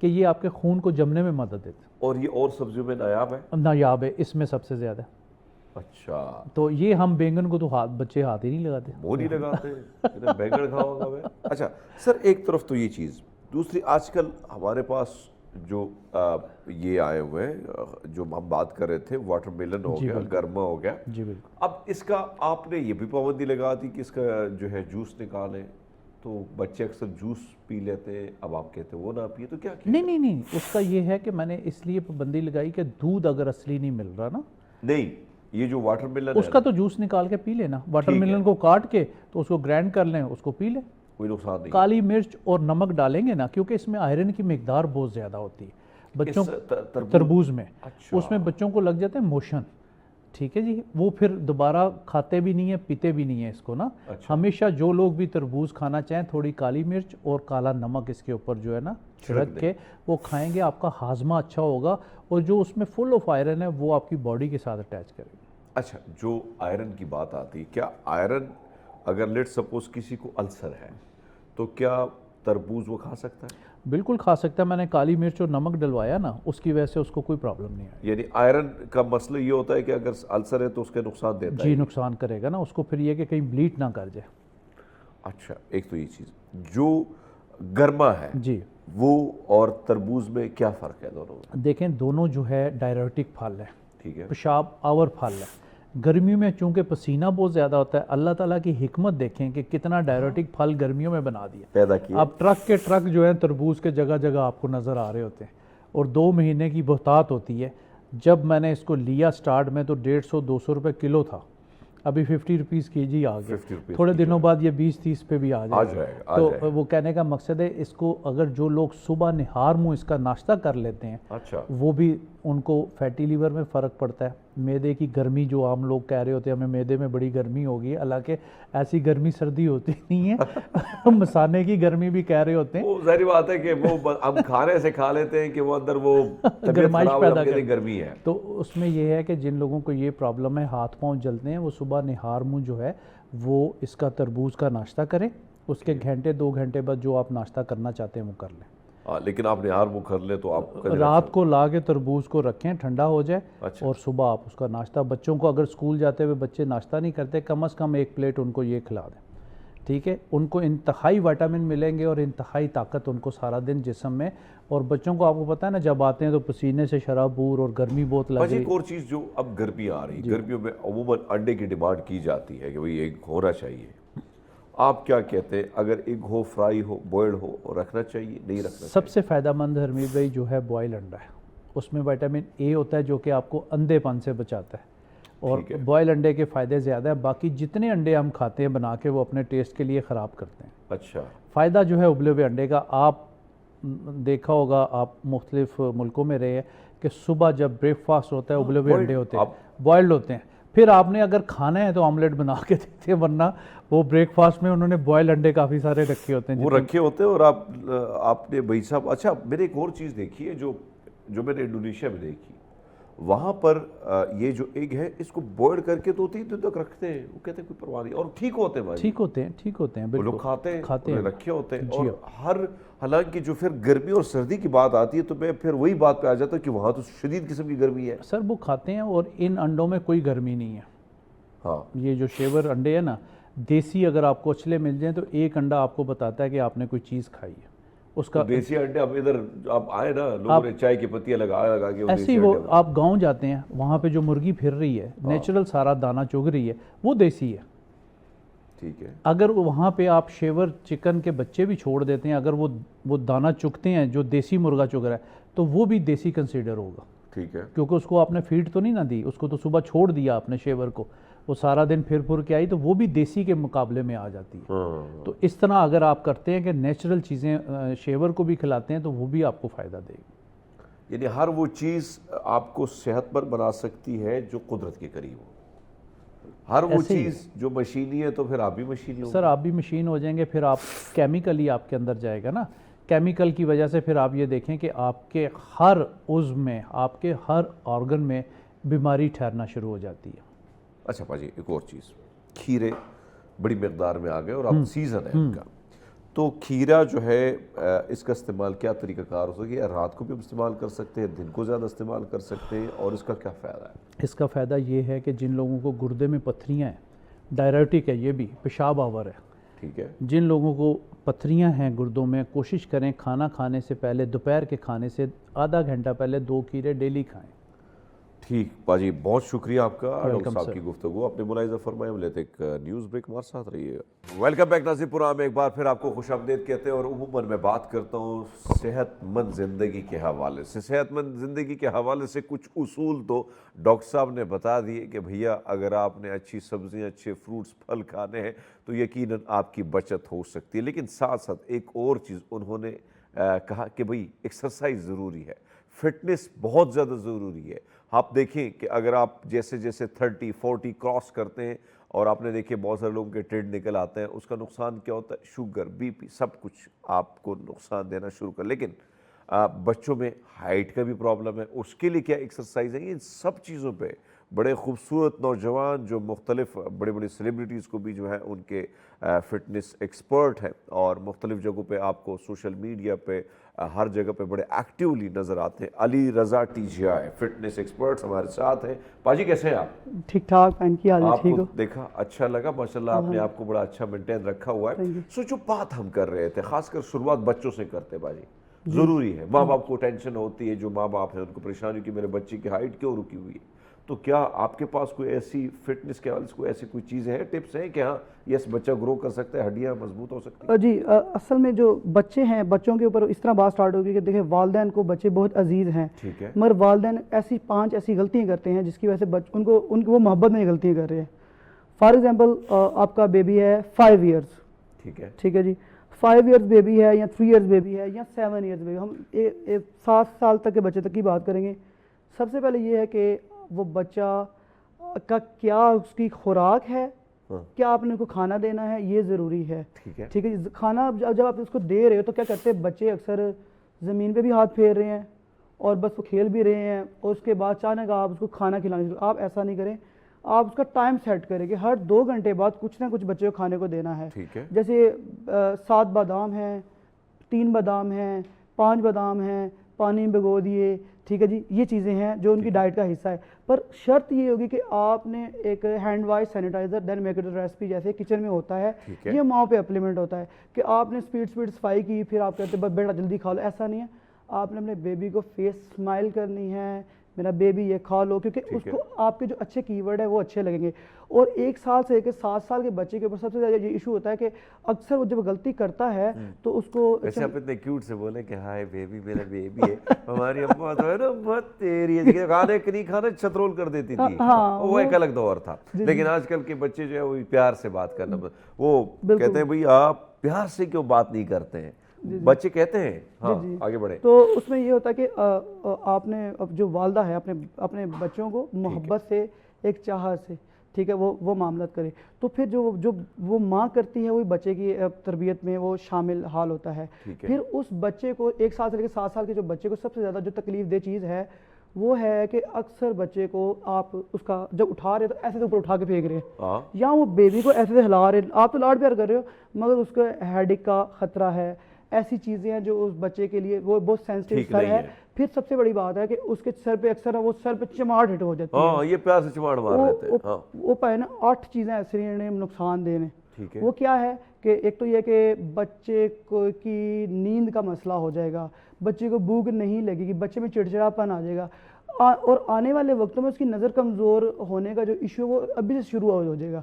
کہ یہ آپ کے خون کو جمنے میں مدد دیتے ہیں. اور یہ اور سبزیوں میں نایاب ہے؟ نایاب ہے, اس میں سب سے زیادہ. اچھا, تو یہ ہم بینگن کو تو بچے ہاتھ ہی نہیں لگاتے. وہ نہیں لگاتے, بیگن کھاؤ گا میں. اچھا سر, ایک طرف تو یہ چیز, دوسری آج کل ہمارے پاس جو یہ آئے ہوئے ہیں, جو ہم بات کر رہے تھے, واٹر میلن ہو گیا, گرما ہو گیا. جی بالکل. اب اس کا آپ نے یہ بھی پابندی لگا دی کہ اس کا جو ہے جوس نکالیں, تو بچے اکثر جوس پی لیتے ہیں, اب آپ کہتے ہیں وہ نہ پیے, تو کیا کیا؟ نہیں, اس کا یہ ہے کہ میں نے اس لیے پابندی لگائی کہ دودھ اگر اصلی نہیں مل رہا نا, نہیں, یہ جو واٹر میلن اس کا تو جوس نکال کے پی لینا. واٹر میلن کو کاٹ کے تو اس کو گرائنڈ کر لیں, اس کو پی لیں, کوئی نقصان نہیں. کالی مرچ اور نمک ڈالیں گے نا, کیونکہ اس میں آئرن کی مقدار بہت زیادہ ہوتی ہے بچوں تربوز میں. اس میں بچوں کو لگ جاتے ہیں موشن, ٹھیک ہے جی, وہ پھر دوبارہ کھاتے بھی نہیں ہیں, پیتے بھی نہیں ہیں اس کو نا. ہمیشہ جو لوگ بھی تربوز کھانا چاہیں, تھوڑی کالی مرچ اور کالا نمک اس کے اوپر جو ہے نا چھڑک کے وہ کھائیں گے, آپ کا ہاضمہ اچھا ہوگا, اور جو اس میں فل آف آئرن ہے وہ آپ کی باڈی کے ساتھ اٹیچ کرے گا. اچھا, جو آئرن کی بات آتی ہے, کیا آئرن اگر لیٹ سپوز کسی کو السر ہے تو کیا تربوز وہ کھا سکتا ہے؟ بالکل کھا سکتا ہے. میں نے کالی مرچ اور نمک ڈلوایا نا, اس کی وجہ سے اس کو کوئی پرابلم نہیں آئی. یعنی آئرن کا مسئلہ یہ ہوتا ہے کہ اگر السر ہے تو اس کے نقصان دیتا ہے؟ جی نقصان کرے گا نا اس کو, پھر یہ کہ کہیں بلیڈ نہ کر جائے. اچھا, ایک تو یہ چیز, جو گرما ہے جی, وہ اور تربوز میں کیا فرق ہے دونوں میں؟ دیکھیں دونوں جو ہے ڈائریوٹک پھل ہے, ٹھیک ہے, پیشاب آور پھل ہے. گرمیوں میں چونکہ پسینہ بہت زیادہ ہوتا ہے, اللہ تعالیٰ کی حکمت دیکھیں کہ کتنا ڈائریوٹک پھل گرمیوں میں بنا دیا, پیدا کیا. اب ٹرک کے ٹرک جو ہیں تربوز کے جگہ جگہ آپ کو نظر آ رہے ہوتے ہیں, اور 2 مہینے کی بہتات ہوتی ہے. جب میں نے اس کو لیا سٹارٹ میں تو 150-200 روپے کلو تھا, ابھی 50 روپیز کے جی آ گیا. تھوڑے دنوں بعد یہ 20-30 پہ بھی آ جائے گا. تو وہ کہنے کا مقصد ہے, اس کو اگر جو لوگ صبح نہار منہ اس کا ناشتہ کر لیتے ہیں, اچھا, وہ بھی ان کو فیٹی لیور میں فرق پڑتا ہے. میدے کی گرمی جو عام لوگ کہہ رہے ہوتے ہیں ہمیں میدے میں بڑی گرمی ہوگی, حالانکہ ایسی گرمی سردی ہوتی نہیں ہے, مسانے کی گرمی بھی کہہ رہے ہوتے ہیں. وہ ظاہری بات ہے کہ وہ ہم کھانے سے کھا لیتے ہیں کہ وہ اندر وہ گرمائش پیدا کرتی گرمی ہے. تو اس میں یہ ہے کہ جن لوگوں کو یہ پرابلم ہے, ہاتھ پاؤں جلتے ہیں, وہ صبح نہار منہ جو ہے وہ اس کا تربوز کا ناشتہ کریں. اس کے گھنٹے 2 گھنٹے بعد جو آپ ناشتہ کرنا چاہتے ہیں وہ کر لیں. لیکن آپ نہار منہ کر لیں تو آپ رات کو لا کے تربوز کو رکھیں, ٹھنڈا ہو جائے, اچھا, اور صبح آپ اس کا ناشتہ, بچوں کو اگر اسکول جاتے ہوئے بچے ناشتہ نہیں کرتے, کم از کم 1 پلیٹ ان کو یہ کھلا دیں, ٹھیک ہے. ان کو انتہائی وائٹامن ملیں گے اور انتہائی طاقت ان کو سارا دن جسم میں. اور بچوں کو آپ کو پتہ ہے نا, جب آتے ہیں تو پسینے سے شرابور اور گرمی بہت لگے. ایک اور چیز جو اب گرمی آ رہی, گرمیوں میں عموماً انڈے کی ڈیمانڈ کی جاتی ہے کہ بھئی ایک ہونا چاہیے. آپ کیا کہتے ہیں, اگر ایگ ہو, فرائی ہو, بوائلڈ ہو, رکھنا چاہیے نہیں رکھنا چاہیے؟ سب سے فائدہ مند حمید بھائی جو ہے بوائل انڈا ہے. اس میں وائٹامن اے ہوتا ہے جو کہ آپ کو اندھے پن سے بچاتا ہے, اور بوائل انڈے کے فائدے زیادہ ہیں. باقی جتنے انڈے ہم کھاتے ہیں بنا کے وہ اپنے ٹیسٹ کے لیے خراب کرتے ہیں. اچھا, فائدہ جو ہے ابلے ہوئے انڈے کا, آپ دیکھا ہوگا, آپ مختلف ملکوں میں رہے ہیں کہ صبح جب بریک فاسٹ ہوتا ہے ابلے ہوئے انڈے ہوتے ہیں, بوائلڈ ہوتے ہیں. پھر آپ نے اگر کھانا ہے تو آملیٹ بنا کے دیتے ہیں, ورنہ وہ بریک فاسٹ میں انہوں نے بوائل انڈے کافی سارے رکھے ہوتے ہیں. وہ رکھے ہوتے ہیں. اور آپ نے بھائی صاحب, اچھا میں نے ایک اور چیز دیکھی ہے جو میں نے انڈونیشیا میں دیکھی, وہاں پر یہ جو ایگ ہے اس کو بوائل کر کے 2-3 دن تک رکھتے ہیں, وہ کہتے ہیں کوئی پرواہ نہیں, اور ٹھیک ہوتے ہیں. ٹھیک ہوتے ہیں وہ بالکل, لوگ کھاتے ہیں, رکھے ہوتے ہیں. اور حالانکہ جو پھر گرمی اور سردی کی بات آتی ہے تو میں پھر وہی بات پہ آ جاتا ہوں کہ وہاں تو شدید قسم کی گرمی ہے. سر وہ کھاتے ہیں, اور ان انڈوں میں کوئی گرمی نہیں ہے. ہاں, یہ جو شیور انڈے ہیں نا, دیسی اگر آپ کو اچھلے مل جائیں تو ایک انڈا آپ کو بتاتا ہے کہ آپ نے کوئی چیز کھائی ہے. اس کا دیسی انڈے اب ادھر آپ آئے نا, لوگوں نے چائے کی پتیاں لگا کے ایسے ہی, وہ آپ گاؤں جاتے ہیں وہاں پہ جو مرغی پھر رہی ہے, نیچرل سارا دانہ چگ رہی ہے, وہ دیسی ہے. ٹھیک ہے, اگر وہاں پہ آپ شیور چکن کے بچے بھی چھوڑ دیتے ہیں, اگر وہ دانہ چگتے ہیں جو دیسی مرغا چگ رہا ہے, تو وہ بھی دیسی کنسیڈر ہوگا. ٹھیک ہے, کیونکہ اس کو آپ نے فیڈ تو نہیں نہ دی, اس کو تو صبح چھوڑ دیا آپ نے شیور کو, وہ سارا دن پھر کے آئی, تو وہ بھی دیسی کے مقابلے میں آ جاتی ہے. تو اس طرح اگر آپ کرتے ہیں کہ نیچرل چیزیں شیور کو بھی کھلاتے ہیں تو وہ بھی آپ کو فائدہ دے گی. یعنی ہر وہ چیز آپ کو صحت مند بنا سکتی ہے جو قدرت کے قریب ہو. ہر وہ چیز جو مشینی ہے تو پھر آپ بھی مشینی ہو. سر آپ بھی مشین ہو جائیں گے, پھر آپ کیمیکل ہی آپ کے اندر جائے گا نا. کیمیکل کی وجہ سے پھر آپ یہ دیکھیں کہ آپ کے ہر عضو میں, آپ کے ہر آرگن میں بیماری ٹھہرنا شروع ہو جاتی ہے. اچھا پاجی, ایک اور چیز, کھیرے بڑی مقدار میں آ گئے اور اب سیزن ہے ان کا, تو کھیرا جو ہے اس کا استعمال کیا طریقہ کار ہو سکے؟ رات کو بھی استعمال کر سکتے ہیں، دن کو زیادہ استعمال کر سکتے ہیں، اور اس کا کیا فائدہ ہے؟ اس کا فائدہ یہ ہے کہ جن لوگوں کو گردے میں پتھریاں ہیں، ڈائریوٹک ہے، یہ بھی پیشاب آور ہے، ٹھیک ہے، جن لوگوں کو پتھریاں ہیں گردوں میں، کوشش کریں کھانا کھانے سے پہلے، دوپہر کے کھانے سے آدھا گھنٹہ پہلے 2 کھیرے ڈیلی کھائیں۔ ٹھیک باجی، بہت شکریہ آپ کا ڈاکٹر ویلکم صاحب سر۔ کی گفتگو آپ نے ملاحظہ فرمایا۔ ہم لیتے ایک نیوز بریک، ہمارے ساتھ رہیے گا۔ ویلکم بیک ناظرین، پروگرام میں ایک بار پھر آپ کو خوش آمدید کہتے ہیں، اور عموماً میں بات کرتا ہوں صحت مند زندگی کے حوالے سے۔ صحت مند زندگی کے حوالے سے کچھ اصول تو ڈاکٹر صاحب نے بتا دیے کہ بھیا اگر آپ نے اچھی سبزیاں، اچھے فروٹس، پھل کھانے ہیں تو یقیناً آپ کی بچت ہو سکتی ہے، لیکن ساتھ ساتھ ایک اور چیز انہوں نے کہا کہ بھئی ایکسرسائز ضروری ہے، فٹنس بہت زیادہ ضروری ہے۔ آپ دیکھیں کہ اگر آپ جیسے جیسے 30 40 کراس کرتے ہیں، اور آپ نے دیکھے بہت سارے لوگوں کے ٹرینڈ نکل آتے ہیں، اس کا نقصان کیا ہوتا ہے؟ شوگر، بی پی، سب کچھ آپ کو نقصان دینا شروع کر۔ لیکن بچوں میں ہائٹ کا بھی پرابلم ہے، اس کے لیے کیا ایکسرسائز ہے؟ ان سب چیزوں پہ بڑے خوبصورت نوجوان جو مختلف بڑے بڑے سیلیبریٹیز کو بھی جو ہے ان کے فٹنس ایکسپرٹ ہیں، اور مختلف جگہوں پہ آپ کو سوشل میڈیا پہ ہر جگہ پہ بڑے ایکٹیولی نظر آتے ہیں۔ Ali Raza TGI fitness experts ہمارے ساتھ ہیں۔ پاجی کیسے ہیں آپ؟ ٹھیک ٹھاک، پین کی حال ہے؟ آپ ٹھیک کو ہو؟ دیکھا اچھا لگا، ماشاءاللہ آپ نے آپ کو بڑا اچھا مینٹین رکھا ہوا ہے۔ سو جو بات ہم کر رہے تھے، خاص کر شروعات بچوں سے کرتے باجی، ضروری ہے، ماں باپ کو ٹینشن ہوتی ہے، جو ماں باپ ہیں ان کو پریشانی کہ میرے بچے کی ہائٹ کیوں رکی ہوئی ہے، تو کیا آپ کے پاس کوئی ایسی فٹنس کے حوالے سے کوئی ایسی کوئی چیزیں ہیں، ٹپس ہیں کہ ہاں یس بچہ گرو کر سکتا ہے، ہڈیاں مضبوط ہو سکتی ہیں؟ جی، اصل میں جو بچے ہیں، بچوں کے اوپر اس طرح بات سٹارٹ ہوگی کہ دیکھیں والدین کو بچے بہت عزیز ہیں، ٹھیک ہے، مگر والدین 5 ایسی غلطیاں کرتے ہیں جس کی وجہ سے ان کو وہ محبت میں غلطیاں کر رہے ہیں۔ فار ایگزامپل آپ کا بیبی ہے 5 ایئرس، ٹھیک ہے، ٹھیک ہے جی، 5 ایئرس بیبی ہے یا 3 ایئرس بیبی ہے یا 7 ایئرس بیبی، ہم 7 سال تک کے بچے تک کی بات کریں گے۔ سب سے پہلے یہ ہے کہ وہ بچہ کا کیا اس کی خوراک ہے، کیا آپ نے ان کو کھانا دینا ہے، یہ ضروری ہے، ٹھیک ہے، ٹھیک ہے جی۔ کھانا جب آپ اس کو دے رہے ہو تو کیا کرتے ہیں بچے اکثر زمین پہ بھی ہاتھ پھیر رہے ہیں اور بس وہ کھیل بھی رہے ہیں، اور اس کے بعد اچانک آپ اس کو کھانا کھلانے، آپ ایسا نہیں کریں، آپ اس کا ٹائم سیٹ کریں کہ ہر 2 گھنٹے بعد کچھ نہ کچھ بچے کو کھانے کو دینا ہے۔ ٹھیک ہے، جیسے 7 بادام ہیں، 3 بادام ہیں، 5 بادام ہیں، پانی میں بھگو دیے، ٹھیک ہے جی، یہ چیزیں ہیں جو ان کی ڈائٹ کا حصہ ہے۔ پر شرط یہ ہوگی کہ آپ نے ایک hand wash sanitiser then make it recipe جیسے کچن میں ہوتا ہے، یہ ماؤں پہ اپلیمنٹ ہوتا ہے کہ آپ نے سپیڈ صفائی کی، پھر آپ کہتے ہیں بیٹا جلدی کھا لو، ایسا نہیں ہے۔ آپ نے اپنے بیبی کو فیس اسمائل کرنی ہے، میرا بیبی یہ کھا لو، کیونکہ اس کو آپ کے جو اچھے کی ورڈ ہے وہ اچھے لگیں گے۔ اور 1 سال سے 7 سال کے بچے کے اوپر سب سے زیادہ یہ ایشو ہوتا ہے کہ اکثر وہ جب غلطی کرتا ہے تو اس کو ویسے آپ اتنے کیوٹ سے بولے کہ ہائے بیبی میرا بیبی ہے، ہماری اماں تو ہے نا بہت تیری ہے، کھانے کی نہیں کھانا چھترول کر دیتی تھی، وہ ایک الگ دور تھا۔ لیکن آج کل کے بچے جو ہے وہ پیار سے بات کرنا، وہ کہتے ہیں بھئی آپ پیار سے کیوں بات نہیں کرتے ہیں، بچے کہتے ہیں۔ ہاں آگے بڑھے۔ تو اس میں یہ ہوتا ہے کہ آپ نے جو والدہ ہے اپنے بچوں کو محبت سے، ایک چاہت سے، ٹھیک ہے، وہ معاملات کرے، تو پھر جو وہ ماں کرتی ہے وہی بچے کی تربیت میں وہ شامل حال ہوتا ہے۔ پھر اس بچے کو 1 سال سے لے کے 7 سال کے جو بچے کو سب سے زیادہ جو تکلیف دہ چیز ہے وہ ہے کہ اکثر بچے کو آپ اس کا جب اٹھا رہے تو ایسے سے اوپر اٹھا کے پھینک رہے ہیں، یا وہ بیبی کو ایسے سے ہلا رہے ہیں، آپ تو لاڈ پیار کر رہے ہو مگر اس کو ہیڈک کا خطرہ ہے، ایسی چیزیں ہیں جو اس بچے کے لیے وہ بہت سینسٹیو سر ہے۔ پھر سب سے بڑی بات ہے کہ اس کے سر پہ اکثر وہ سر پہ چماٹ ہٹ ہو جاتی ہے، ہاں یہ پیار سے چماٹ مار رہے تھے۔ وہ پائے نا 8 چیزیں ایسی ہیں نقصان دینے، وہ کیا ہے کہ ایک تو یہ کہ بچے کی نیند کا مسئلہ ہو جائے گا، بچے کو بھوک نہیں لگے گی، بچے میں چڑچڑاپن آ جائے گا، اور آنے والے وقتوں میں اس کی نظر کمزور ہونے کا جو ایشو وہ ابھی سے شروع ہو جائے گا۔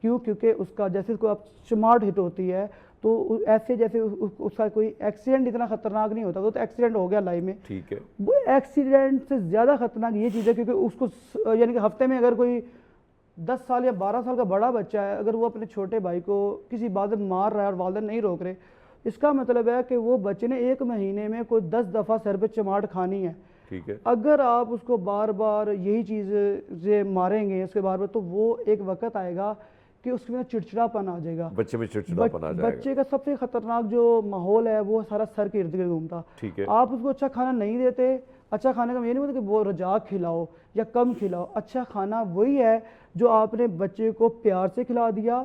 کیوں؟ کیونکہ اس کا جیسے کو آپ چماٹ ہٹ ہوتی ہے تو ایسے جیسے اس کا کوئی ایکسیڈنٹ اتنا خطرناک نہیں ہوتا، وہ تو ایکسیڈنٹ ہو گیا لائف میں، ٹھیک ہے، وہ ایکسیڈنٹ سے زیادہ خطرناک یہ چیز ہے کیونکہ اس کو یعنی کہ ہفتے میں اگر کوئی 10 سال یا 12 سال کا بڑا بچہ ہے، اگر وہ اپنے چھوٹے بھائی کو کسی بات میں مار رہا ہے اور والدین نہیں روک رہے، اس کا مطلب ہے کہ وہ بچے نے 1 مہینے میں کوئی 10 دفعہ سر پہ چماٹ کھانی ہے۔ ٹھیک ہے، اگر آپ اس کو بار بار یہی چیزیں ماریں گے اس کے بار تو وہ ایک وقت آئے گا کہ اس میں چڑچڑاپن آ جائے گا، بچے میں چڑچڑاپن آ جائے گا۔ بچے کا سب سے خطرناک جو ماحول ہے وہ سارا سر کے ارد گرد گھومتا۔ ٹھیک ہے، آپ اس کو اچھا کھانا نہیں دیتے، اچھا کھانے کا یہ نہیں ہوتا کہ وہ رجا کھلاؤ یا کم کھلاؤ، اچھا کھانا وہی ہے جو آپ نے بچے کو پیار سے کھلا دیا،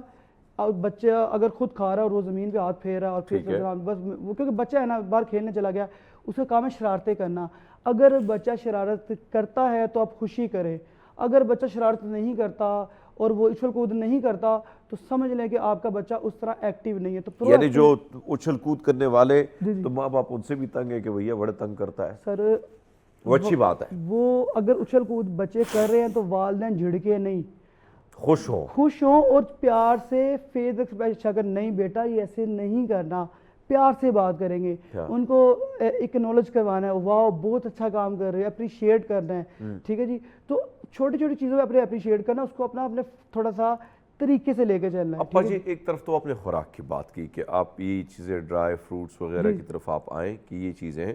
اور بچہ اگر خود کھا رہا ہے اور وہ زمین پہ ہاتھ پھیر رہا ہے اور پھر ٹھیک ہے۔ بس وہ کیونکہ بچہ ہے نا باہر کھیلنے چلا گیا، اس کا کام ہے شرارتیں کرنا. اگر بچہ شرارت کرتا ہے تو آپ خوشی کریں، اگر بچہ شرارت نہیں کرتا اور وہ اچھل کود نہیں کرتا تو سمجھ لیں کہ آپ کا بچہ اس طرح ایکٹیو نہیں ہے. تو یعنی جو اچھل کود کرنے والے جی جی تو ماں باپ ان سے بھی تنگ ہے کہ بھیا بڑے تنگ کرتا ہے، سر وہ اچھی بات ہے، وہ اگر اچھل کود بچے کر رہے ہیں تو والدین جھڑکے نہیں، خوش ہوں. خوش ہوں اور پیار سے فیس ایکسپریشن اگر نہیں بیٹا یہ ایسے نہیں کرنا، پیار سے بات کریں گے، ان کو اکنالج کروانا ہے، واو بہت اچھا کام کر رہے ہیں، اپریشیٹ کرنا ہے. ٹھیک ہے جی. تو چھوٹی چھوٹی چیزوں پہ اپنے اپریشیٹ کرنا، اس کو اپنے تھوڑا سا طریقے سے لے کے چلنا ہے. ابا جی ایک طرف تو آپ نے خوراک کی بات کی کہ آپ یہ چیزیں ڈرائی فروٹس وغیرہ کی طرف آپ آئیں کہ یہ چیزیں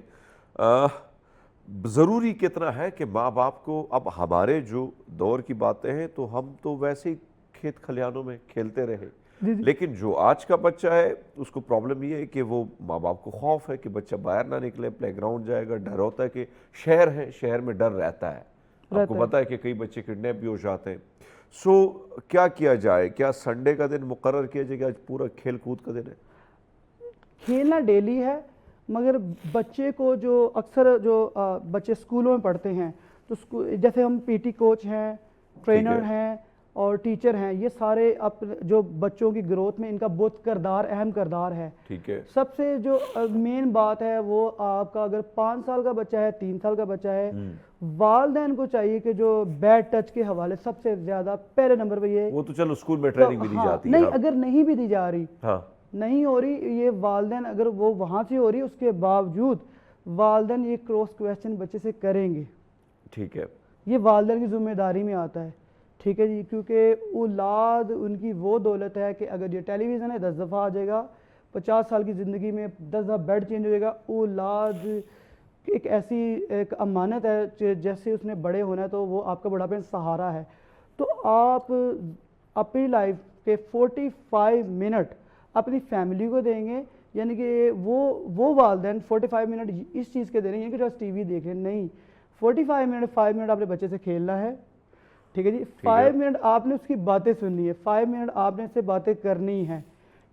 ضروری کتنا ہے کہ ماں باپ کو، اب ہمارے جو دور کی باتیں ہیں تو ہم تو ویسے ہی کھیت کھلیانوں میں کھیلتے رہے، لیکن جو آج کا بچہ ہے اس کو پرابلم یہ ہے کہ وہ ماں باپ کو خوف ہے کہ بچہ باہر نہ نکلے، پلے گراؤنڈ جائے گا، ڈر ہوتا ہے کہ شہر ہے، شہر میں ڈر رہتا ہے، آپ کو پتہ ہے کہ کئی بچے کڈنیپ بھی ہو جاتے ہیں. سو کیا کیا جائے؟ کیا سنڈے کا دن مقرر کیا جائے کہ آج پورا کھیل کود کا دن ہے؟ کھیلنا ڈیلی ہے، مگر بچے کو جو اکثر جو بچے اسکولوں میں پڑھتے ہیں تو جیسے ہم پی ٹی کوچ ہیں، ٹرینر ہیں اور ٹیچر ہیں، یہ سارے جو بچوں کی گروتھ میں ان کا بہت کردار، اہم کردار ہے. ٹھیک ہے. سب سے جو مین بات ہے وہ آپ کا اگر 5 سال کا بچہ ہے، 3 سال کا بچہ ہے، والدین کو چاہیے کہ جو بیڈ ٹچ کے حوالے سب سے زیادہ پہلے نمبر پہ یہ، وہ تو چلو اسکول میں ٹریننگ بھی دی جاتی ہے، نہیں اگر نہیں بھی دی جا رہی، ہاں نہیں ہو رہی، یہ والدین اگر وہ وہاں سے ہو رہی اس کے باوجود والدین یہ کراس کویسچن بچے سے کریں گے. ٹھیک ہے. یہ والدین کی ذمہ داری میں آتا ہے. ٹھیک ہے جی. کیونکہ اولاد ان کی وہ دولت ہے کہ اگر یہ ٹیلی ویژن ہے 10 دفعہ آ جائے گا، 50 سال کی زندگی میں 10 دفعہ بیڈ چینج ہو جائے گا. اولاد ایک ایسی ایک امانت ہے، جیسے اس نے بڑے ہونا ہے تو وہ آپ کا بڑھاپے میں سہارا ہے. تو آپ اپنی لائف کے 45 منٹ اپنی فیملی کو دیں گے، یعنی کہ وہ والدین 45 منٹ اس چیز کے دے رہے ہیں کہ جو ٹی وی دیکھیں، نہیں، 45 منٹ 5 منٹ اپنے بچے سے کھیلنا ہے. ٹھیک ہے جی. 5 منٹ آپ نے اس کی باتیں سننی ہے، 5 منٹ آپ نے اس سے باتیں کرنی ہیں.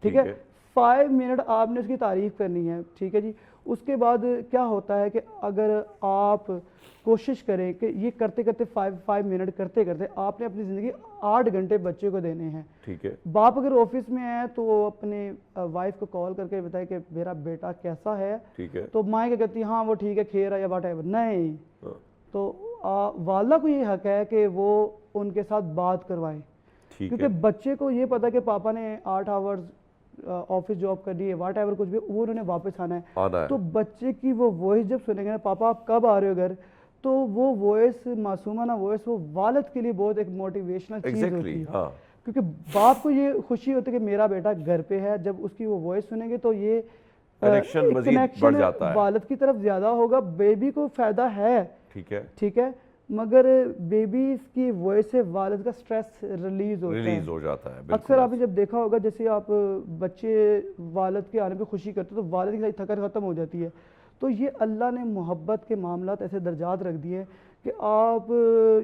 ٹھیک ہے. 5 منٹ آپ نے اس کی تعریف کرنی ہے. ٹھیک ہے جی. اس کے بعد کیا ہوتا ہے کہ اگر آپ کوشش کریں کہ یہ کرتے کرتے 5 منٹ کرتے کرتے آپ نے اپنی زندگی 8 گھنٹے بچے کو دینے ہیں. ٹھیک ہے. باپ اگر آفس میں ہے تو وہ اپنے وائف کو کال کر کے بتائے کہ میرا بیٹا کیسا ہے. ٹھیک ہے. تو مائیں کیا کہتی ہیں، ہاں وہ ٹھیک ہے کھیل رہا ہے یا واٹ ایور. نہیں، تو والدہ کو یہ حق ہے کہ وہ ان کے ساتھ بات کروائیں. کیونکہ بچے کو یہ پتا کہ پاپا نے 8 آورز آفس جاب کرنی ہے، واٹ ایور کچھ بھی، وہ انہوں نے واپس آنا ہے. تو بچے کی وہ وائس جب سنیں گے نا، پاپا آپ کب آ رہے ہو گھر، تو وہ وائس معصومانہ وائس وہ والد کے لیے بہت ایک موٹیویشنل چیز ہوتی ہے. کیونکہ باپ کو یہ خوشی ہوتی ہے کہ میرا بیٹا گھر پہ ہے. جب اس کی وہ وائس سنیں گے تو یہ کنیکشن والد کی طرف زیادہ ہوگا. بیبی کو فائدہ ہے. ٹھیک ہے. ٹھیک ہے. مگر بیبیز کی وائس سے والد کا سٹریس ریلیز ہو جاتا ہے. اکثر آپ نے جب دیکھا ہوگا جیسے آپ بچے والد کے آنے پہ خوشی کرتے تو والد کی تھکن ختم ہو جاتی ہے. تو یہ اللہ نے محبت کے معاملات ایسے درجات رکھ دیے کہ آپ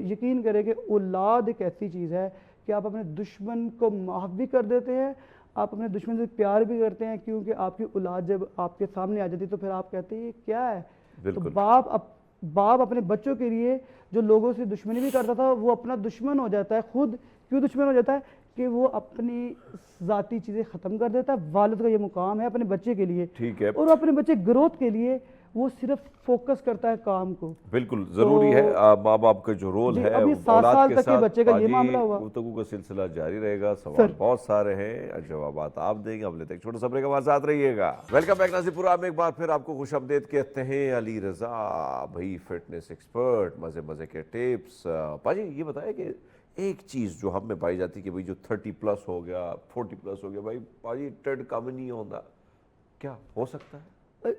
یقین کریں کہ اولاد ایک ایسی چیز ہے کہ آپ اپنے دشمن کو معاف بھی کر دیتے ہیں، آپ اپنے دشمن سے پیار بھی کرتے ہیں. کیونکہ آپ کی اولاد جب آپ کے سامنے آ جاتی تو پھر آپ کہتے ہیں یہ کیا ہے. تو باپ اپنے بچوں کے لیے جو لوگوں سے دشمنی بھی کرتا تھا وہ اپنا دشمن ہو جاتا ہے. خود کیوں دشمن ہو جاتا ہے کہ وہ اپنی ذاتی چیزیں ختم کر دیتا ہے. والد کا یہ مقام ہے اپنے بچے کے لیے، اور اپنے بچے گروتھ کے لیے وہ صرف فوکس کرتا ہے کام کو. بالکل ضروری ہے ماں باپ کا جو رول ہے اولاد کے ساتھ. بچے کا یہ معاملہ ہوا. گفتگو کا سلسلہ جاری رہے گا، سوال بہت سارے ہیں، جوابات آپ دیں گے. ہم لیتے ہیں چھوٹا سا بریک، ہمارے ساتھ رہیے گا. ویلکم بیک ناظرین پورا میں ایک بار پھر آپ کو خوش آمدید کہتے ہیں. علی رضا بھائی فٹنس ایکسپرٹ، مزے مزے کے ٹپس. پاجی یہ بتائیں کہ ایک چیز جو ہم میں پائی جاتی ہے کہ بھائی جو 30 پلس ہو گیا، 40 پلس ہو گیا، بھائی پاجی ٹرڈ کم نہیں ہوتا، کیا ہو سکتا ہے؟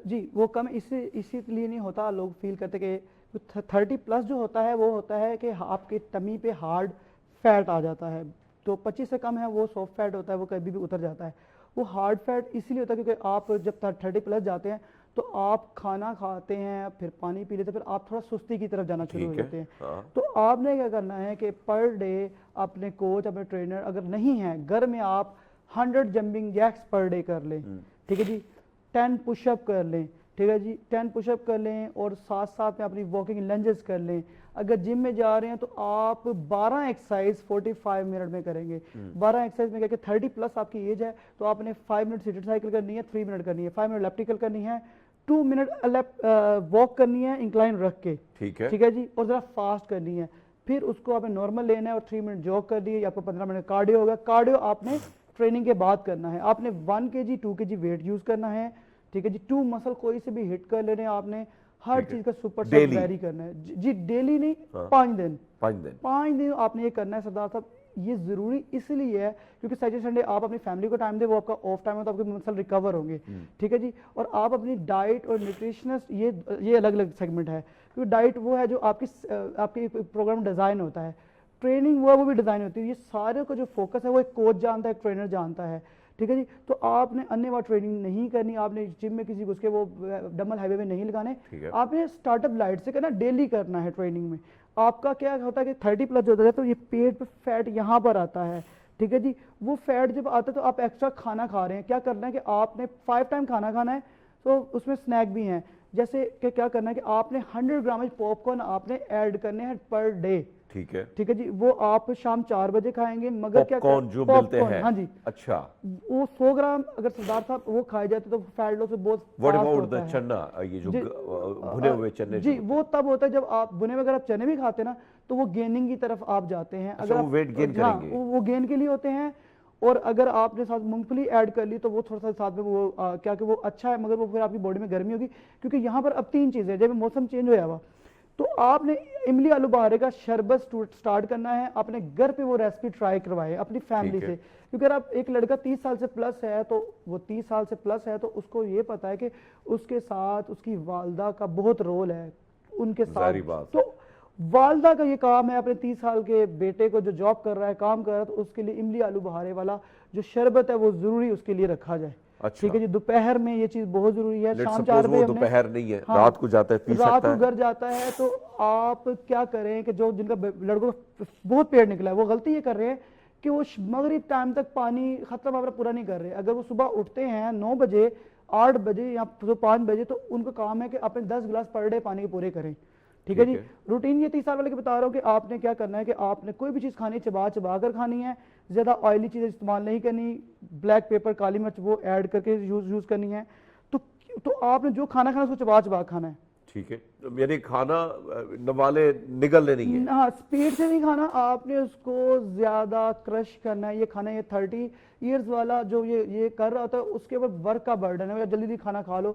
جی وہ کم اسی لیے نہیں ہوتا. لوگ فیل کرتے کہ 30 پلس جو ہوتا ہے وہ ہوتا ہے کہ آپ کے ٹمی پہ ہارڈ فیٹ آ جاتا ہے. تو 25 سے کم ہے وہ سافٹ فیٹ ہوتا ہے، وہ کبھی بھی اتر جاتا ہے. وہ ہارڈ فیٹ اسی لیے ہوتا ہے کیونکہ آپ جب 30 پلس جاتے ہیں تو آپ کھانا کھاتے ہیں، پھر پانی پی لیتے ہیں، پھر آپ تھوڑا سستی کی طرف جانا شروع ہو جاتے ہیں. تو آپ نے کیا کرنا ہے کہ پر ڈے اپنے کوچ، اپنے ٹرینر اگر نہیں ہیں گھر میں، آپ 100 جمپنگ جیکس پر ڈے کر لیں, ٹھیک ہے جی, 10 پش اپ کر لیں, ٹھیک ہے جی, 10 پش اپ کر لیں, اور ساتھ ساتھ میں اپنی واکنگ لنجز کر لیں. اگر جم میں جا رہے ہیں تو آپ 12 ایکسرسائز 45 منٹ میں کریں گے. 12 ایکسرسائز میں کہ 30 پلس آپ کی ایج ہے تو آپ نے 5 منٹ سیٹڈ سائیکل کرنی ہے, 3 منٹ کرنی ہے, 5 منٹ لیپٹیکل کرنی ہے, 2 منٹ واک کرنی ہے انکلائن رکھ کے, ٹھیک ہے, ٹھیک ہے جی, اور ذرا فاسٹ کرنی ہے. پھر اس کو آپ نے نارمل لینا ہے اور 3 منٹ جاگ کر دی, آپ کو 15 منٹ کارڈیو ہوگا. کارڈیو آپ نے ٹریننگ کے بعد کرنا ہے. آپ نے 1 kg 2 kg ویٹ یوز کرنا ہے, ٹھیک ہے جی. 2 مسل کوئی سے بھی ہٹ کر لینے ہیں آپ نے, ہر چیز کا سپر سیٹ ویری کرنا ہے جی. ڈیلی نہیں, 5 دن 5 دن آپ نے یہ کرنا ہے سردار صاحب. یہ ضروری اس لیے ہے کیونکہ سیٹرڈے سنڈے آپ اپنی فیملی کو ٹائم دیں, وہ آپ کا آف ٹائم ہے تو آپ کے مسل ریکور ہوں گے, ٹھیک ہے جی. اور آپ اپنی ڈائٹ اور نیوٹریشنس یہ الگ الگ سیگمنٹ ہے, کیونکہ ڈائٹ وہ ہے جو آپ کی پروگرام ڈیزائن ہوتا ہے, ٹریننگ وہ بھی ڈیزائن ہوتی ہے. یہ سارے کا جو فوکس ہے وہ ایک کوچ جانتا ہے, ایک ٹرینر جانتا ہے, ٹھیک ہے جی. تو آپ نے اننے وار ٹریننگ نہیں کرنی, آپ نے جم میں کسی کو اس کے وہ ڈمبل ہائی وے میں نہیں لگانے, آپ نے اسٹارٹ اپ لائٹ سے کرنا, ڈیلی کرنا ہے. ٹریننگ میں آپ کا کیا ہوتا ہے کہ 30 پلس جو ہوتا ہے تو یہ پیٹ پہ فیٹ یہاں پر آتا ہے, ٹھیک ہے جی. وہ فیٹ جب آتا ہے تو آپ ایکسٹرا کھانا کھا رہے ہیں. کیا کرنا ہے کہ آپ نے 5 ٹائم کھانا کھانا ہے, تو اس میں سنیک بھی ہیں. جیسے کہ کیا کرنا ہے کہ آپ نے 100 گرام پاپ کارن آپ نے ایڈ کرنے ہیں پر ڈے, ٹھیک ہے, ٹھیک ہے جی. وہ آپ شام 4 بجے کھائیں گے. مگر کیا کون جو ملتے ہیں, ہاں جی, اچھا, وہ 100 گرام اگر سردار صاحب وہ کھائے جاتے تو فیٹ لاس سے بہت واٹ فاسٹ اباؤٹ ہوتا دا ہے چنا, یہ جو بھنے ہوئے چنے جی. وہ تب ہوتا ہے جب آپ بنے ہوئے اگر آپ چنے بھی کھاتے ہیں نا تو وہ گیننگ کی طرف آپ جاتے ہیں. اگر وہ ویٹ گین کریں گے, وہ گین کے لیے ہوتے ہیں. اور اگر آپ نے ساتھ مونگ پھلی ایڈ کر لی تو وہ تھوڑا سا ساتھ میں وہ کیا کہ وہ اچھا ہے, مگر وہ پھر آپ کی باڈی میں گرمی ہوگی. کیونکہ یہاں پر اب 3 چیزیں, جب موسم چینج ہوا ہوا تو آپ نے املی آلو بہارے کا شربت سٹارٹ کرنا ہے. اپنے گھر پہ وہ ریسپی ٹرائی کروائے اپنی فیملی سے, کیونکہ اگر آپ ایک لڑکا 30 سال سے پلس ہے تو وہ 30 سال سے پلس ہے تو اس کو یہ پتا ہے کہ اس کے ساتھ اس کی والدہ کا بہت رول ہے ان کے ساتھ. تو والدہ کا یہ کام ہے اپنے 30 سال کے بیٹے کو جو جاب کر رہا ہے, کام کر رہا ہے, تو اس کے لیے املی آلو بہارے والا جو شربت ہے وہ ضروری اس کے لیے رکھا جائے, ٹھیک ہے جی. دوپہر میں یہ چیز بہت ضروری ہے. شام 4 بجے دوپہر نہیں ہے, رات کو جاتا ہے, پی سکتا ہے, رات کو گھر جاتا ہے. تو آپ کیا کریں کہ جو جن کا لڑکوں بہت پیٹ نکلا ہے وہ غلطی یہ کر رہے ہیں کہ وہ مغرب ٹائم تک پانی ختم آپ پورا نہیں کر رہے. اگر وہ صبح اٹھتے ہیں 9 بجے 8 بجے یا 5 بجے تو ان کا کام ہے کہ اپنے 10 گلاس پر ڈے پانی کے پورے کریں, ٹھیک ہے جی. روٹین یہ 30 سال والے کے بتا رہا ہوں کہ آپ نے کیا کرنا ہے کہ آپ نے کوئی بھی چیز کھانی چبا کر کھانی ہے, زیادہ آئلی چیزیں استعمال نہیں کرنی, بلیک پیپر کالی مرچ وہ ایڈ کر کے یوز کرنی ہے. تو آپ نے جو کھانا کھانا اس کو چبا کھانا ہے, ٹھیک ہے. یعنی کھانا نوالے نگلنے نہیں ہے, ہاں اسپیڈ سے نہیں کھانا, آپ نے اس کو زیادہ کرش کرنا ہے. یہ کھانا یہ 30 ایئرز والا جو یہ کر رہا ہوتا ہے اس کے اوپر ورک کا برڈن ہے, جلدی جلدی کھانا کھا لو.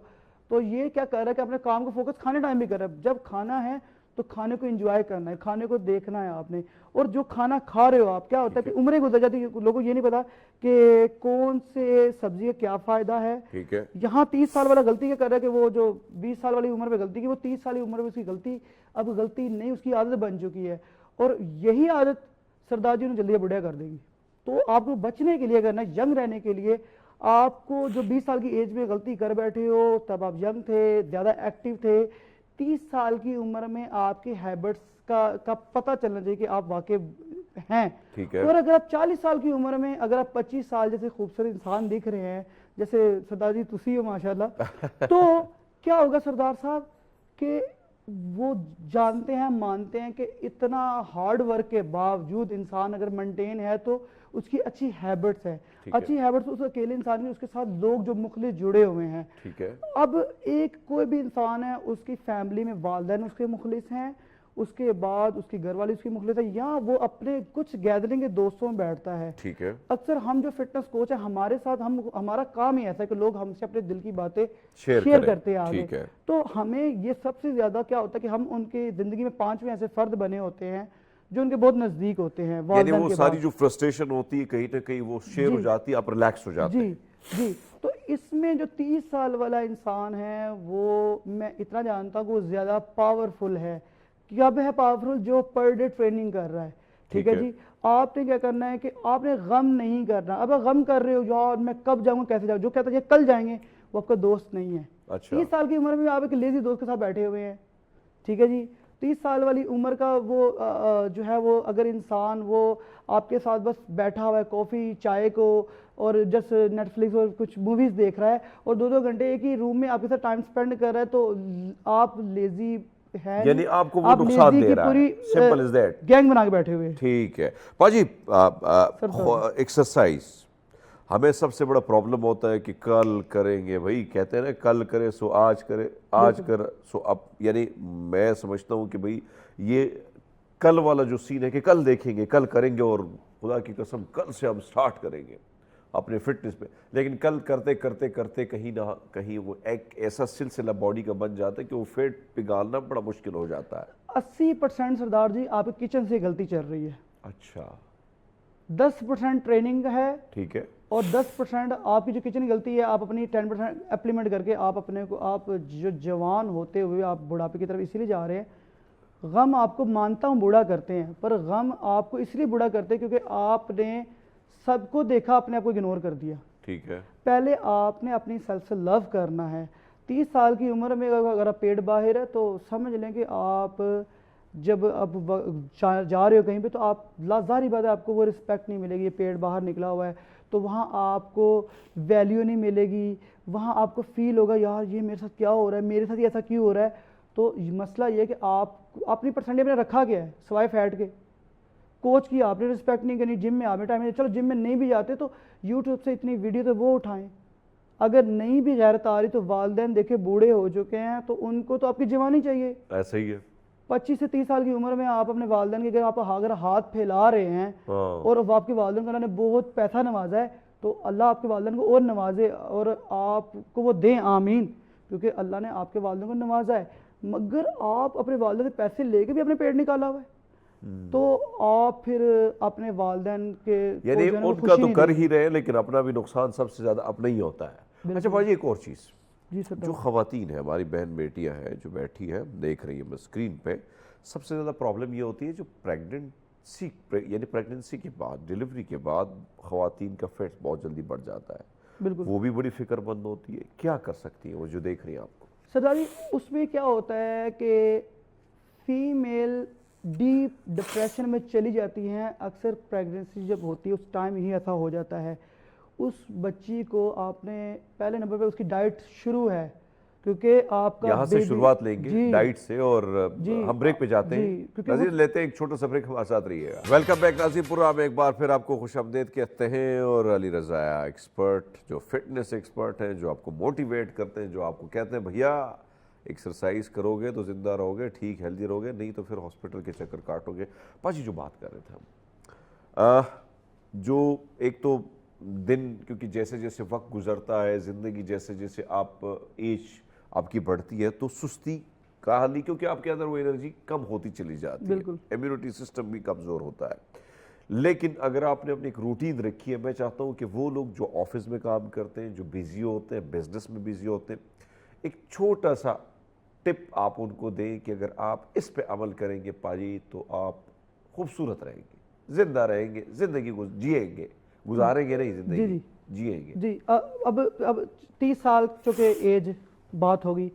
تو یہ کیا کر رہا ہے کہ اپنے کام کو فوکس کھانے ٹائم بھی کر رہا ہے. جب کھانا ہے تو کھانے کو انجوائے کرنا ہے, کھانے کو دیکھنا ہے آپ نے. اور جو کھانا کھا رہے ہو آپ, کیا ہوتا ہے کہ عمریں گزر جاتی ہے, لوگوں کو یہ نہیں پتا کہ کون سے سبزی کا کیا فائدہ ہے. ٹھیک ہے. یہاں 30 سال والا غلطی کیا کر رہا ہے کہ وہ جو 20 سال والی عمر پہ غلطی کی, وہ 30 سال کی عمر میں اس کی غلطی اب غلطی نہیں, اس کی عادت بن چکی ہے. اور یہی عادت سردار جی نے جلدی بڑھیا کر دے گی. تو آپ کو بچنے کے لیے کرنا ہے, ینگ رہنے کے لیے, آپ کو جو 20 سال کی ایج میں غلطی کر بیٹھے ہو, تب آپ ینگ تھے, زیادہ ایکٹیو تھے. 30 سال کی عمر میں آپ کی ہیبٹس کا پتہ چلنا چاہیے کہ آپ واقع ہیں. اور اگر آپ 40 سال کی عمر میں اگر آپ 25 سال جیسے خوبصورت انسان دکھ رہے ہیں, جیسے سردار جی تسی ہو ماشاءاللہ, تو کیا ہوگا سردار صاحب کہ وہ جانتے ہیں, مانتے ہیں کہ اتنا ہارڈ ورک کے باوجود انسان اگر مینٹین ہے تو اس کی اچھی ہیبٹس ہے. اچھی ہیبٹس اس اکیلے انسان کی, اس کے ساتھ لوگ جو مخلص جڑے ہوئے ہیں. اب ایک کوئی بھی انسان ہے, اس کی فیملی میں والدین اس کے مخلص ہیں, اس کے بعد اس کی گھر والی اس کی مخلص ہے, یا وہ اپنے کچھ گیدرنگ کے دوستوں میں بیٹھتا ہے. اکثر ہم جو فٹنس کوچ ہیں ہمارے ساتھ ہمارا کام ہی ایسا ہے کہ لوگ ہم سے اپنے دل کی باتیں شیئر کرتے ہیں آگے. تو ہمیں یہ سب سے زیادہ کیا ہوتا ہے کہ ہم ان کی زندگی میں 5ویں ایسے فرد بنے ہوتے ہیں جو ان کے بہت نزدیک ہوتے ہیں. یعنی وہ ساری جو فرسٹریشن ہوتی ہے کہیں نہ کہیں وہ شیئر ہو جاتی ہے, آپ ریلیکس ہو جاتے ہیں. جی. تو اس میں جو 30 سال والا انسان ہے وہ میں اتنا جانتا ہوں کہ وہ زیادہ پاورفل ہے. کب ہے پاورفل؟ جو پر ڈے ٹریننگ کر رہا ہے, ٹھیک ہے جی. آپ نے کیا کرنا ہے کہ آپ نے غم نہیں کرنا. اب آپ غم کر رہے ہو یار میں کب جاؤں گا, کیسے جاؤں, جو کہتا ہے کل جائیں گے, وہ آپ کا دوست نہیں ہے. 30 سال کی عمر میں آپ ایک لیزی دوست کے ساتھ بیٹھے ہوئے ہیں, ٹھیک ہے جی. 30 سال والی عمر کا وہ جو ہے وہ اگر انسان وہ آپ کے ساتھ بس بیٹھا ہوا ہے کافی چائے کو اور جس نیٹ فلکس اور کچھ موویز دیکھ رہا ہے اور 2 گھنٹے ایک ہی روم میں آپ کے ساتھ ٹائم سپینڈ کر رہا ہے تو آپ لیزی ہے یعنی آپ کو وہ نقصان دے رہا ہے. Simple as that. گینگ بنا کے بیٹھے ہوئے. ٹھیک ہے پاجی. ایکسرسائز ہمیں سب سے بڑا پرابلم ہوتا ہے کہ کل کریں گے بھائی, کہتے ہیں نا کل کرے سو آج کرے, آج کر سو اب. یعنی میں سمجھتا ہوں کہ بھائی یہ کل والا جو سین ہے کہ کل دیکھیں گے, کل کریں گے, اور خدا کی قسم کل سے ہم سٹارٹ کریں گے اپنے فٹنس پہ, لیکن کل کرتے کرتے کرتے کہیں نہ کہیں وہ ایک ایسا سلسلہ باڈی کا بن جاتا ہے کہ وہ فیٹ پگھالنا بڑا مشکل ہو جاتا ہے. 80% سردار جی آپ کی کچن سے غلطی چل رہی ہے. اچھا 10% ٹریننگ ہے, ٹھیک ہے, اور 10% آپ کی جو کچن غلطی ہے آپ اپنی 10% اپلیمنٹ کر کے آپ اپنے کو, آپ جو جوان ہوتے ہوئے آپ بڑھاپے کی طرف اسی لیے جا رہے ہیں. غم آپ کو مانتا ہوں بوڑھا کرتے ہیں, پر غم آپ کو اس لیے بوڑھا کرتے ہیں کیونکہ آپ نے سب کو دیکھا, اپنے آپ کو اگنور کر دیا. ٹھیک ہے, پہلے آپ نے اپنی سیلف سے لو کرنا ہے. 30 سال کی عمر میں اگر آپ پیٹ باہر ہے تو سمجھ لیں کہ آپ جب اب جا رہے ہو کہیں پہ تو آپ ظاہری بات ہے آپ کو وہ رسپیکٹ نہیں ملے گی. پیٹ باہر نکلا ہوا ہے تو وہاں آپ کو ویلیو نہیں ملے گی, وہاں آپ کو فیل ہوگا یار یہ میرے ساتھ کیا ہو رہا ہے, میرے ساتھ یہ ایسا کیوں ہو رہا ہے. تو مسئلہ یہ ہے کہ آپ اپنی پرسنٹیج نے رکھا گیا ہے سوائے فیٹ کے. کوچ کی آپ نے رسپیکٹ نہیں کرنی, جم میں آپ نے ٹائم نہیں, چلو جم میں نہیں بھی جاتے تو یوٹیوب سے اتنی ویڈیو تو وہ اٹھائیں. اگر نہیں بھی غیرت آ رہی تو والدین دیکھے بوڑھے ہو چکے ہیں تو ان کو تو آپ کی جوانی چاہیے. ایسا ہی ہے. 25 سے 30 سال کی عمر میں آپ اپنے والدین کے اگر ہاتھ پھیلا رہے ہیں اور آپ کے والدین کو اللہ نے بہت پیسہ نوازا ہے تو اللہ آپ کے والدین کو اور نوازے اور آپ کو وہ دیں, آمین, کیونکہ اللہ نے آپ کے والدین کو نوازا ہے. مگر آپ اپنے والدین سے پیسے لے کے بھی اپنے پیٹ نکالا ہوا ہے تو آپ پھر اپنے والدین کے یعنی ان کا تو کر ہی رہے لیکن اپنا بھی نقصان سب سے زیادہ اپنا ہی ہوتا ہے. اچھا بھائی ایک اور چیز, جو خواتین ہیں ہماری بہن بیٹیاں ہیں جو بیٹھی ہیں دیکھ رہی ہیں اسکرین پہ, سب سے زیادہ پرابلم یہ ہوتی ہے جو پریگننسی یعنی پریگننسی کے بعد, ڈیلیوری کے بعد خواتین کا فیٹ بہت جلدی بڑھ جاتا ہے. بالکل وہ بھی بڑی فکر مند ہوتی ہے. کیا کر سکتی ہیں وہ جو دیکھ رہی ہیں آپ کو؟ سرداری اس میں کیا ہوتا ہے کہ فیمیل ڈیپ ڈپریشن میں چلی جاتی ہیں. اکثر پریگننسی جب ہوتی ہے اس ٹائم ہی ایسا ہو جاتا ہے. اس بچی کو آپ نے پہلے نمبر پہ اس کی ڈائٹ شروع ہے کیونکہ آپ کا یہاں سے شروعات لیں گے ڈائٹ سے, اور ہم بریک پہ جاتے ہیں. ناظرین لیتے ہیں ایک چھوٹا سا بریک, ہمارے ساتھ رہیے گا. ویلکم بیک ناظرین پورا, میں ایک بار پھر آپ کو خوش آمدید کہتے ہیں. اور علی رضا ایکسپرٹ جو فٹنس ایکسپرٹ ہیں, جو آپ کو موٹیویٹ کرتے ہیں, جو آپ کو کہتے ہیں بھیا ایکسرسائز کرو گے تو زندہ رہو گے, ٹھیک ہیلدی رہو گے, نہیں تو پھر ہاسپٹل کے چکر کاٹو گے. پاجی جو بات کر رہے تھے ہم, جو ایک تو دن, کیونکہ جیسے جیسے وقت گزرتا ہے, زندگی جیسے جیسے آپ ایج آپ کی بڑھتی ہے تو سستی کا حال نہیں, کیونکہ آپ کے اندر وہ انرجی کم ہوتی چلی جاتی ہے, امیونٹی سسٹم بھی کمزور ہوتا ہے. لیکن اگر آپ نے اپنی ایک روٹین رکھی ہے, میں چاہتا ہوں کہ وہ لوگ جو آفس میں کام کرتے ہیں, جو بیزی ہوتے ہیں, بزنس میں بیزی ہوتے ہیں, ایک چھوٹا سا ٹپ آپ ان کو دیں کہ اگر آپ اس پہ عمل کریں گے پاجی تو آپ خوبصورت رہیں گے, زندہ رہیں گے, زندگی کو جئیں گے, گزاریں گے نہیں, زندگی جئیں گے. جی اب 30 سال چونکہ ایج بات ہوگی,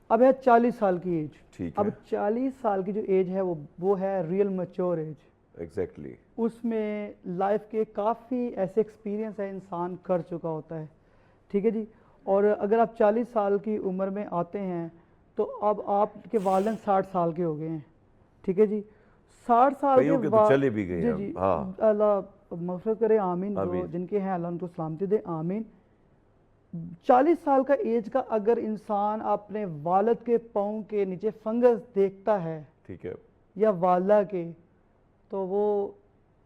اب ہے 40 سال کی ایج. اب 40 سال کی جو ایج ہے وہ ہے ریئل میچور ایج. ایگزیکٹلی اس میں لائف کے کافی ایسے ایکسپیرینس ہے انسان کر چکا ہوتا ہے, ٹھیک ہے جی. اور اگر آپ 40 سال کی عمر میں آتے ہیں تو اب آپ کے والدین 60 سال کے ہو گئے ہیں, ٹھیک ہے جی. 60 سال کے بعد چلے بھی گئے, جی اللہ مغفرت کرے, آمین. جو جن کے ہیں اللہ ان کو سلامتی دے, آمین. 40 سال کا ایج کا اگر انسان اپنے والد کے پاؤں کے نیچے فنگس دیکھتا ہے, ٹھیک ہے, یا والدہ کے, تو وہ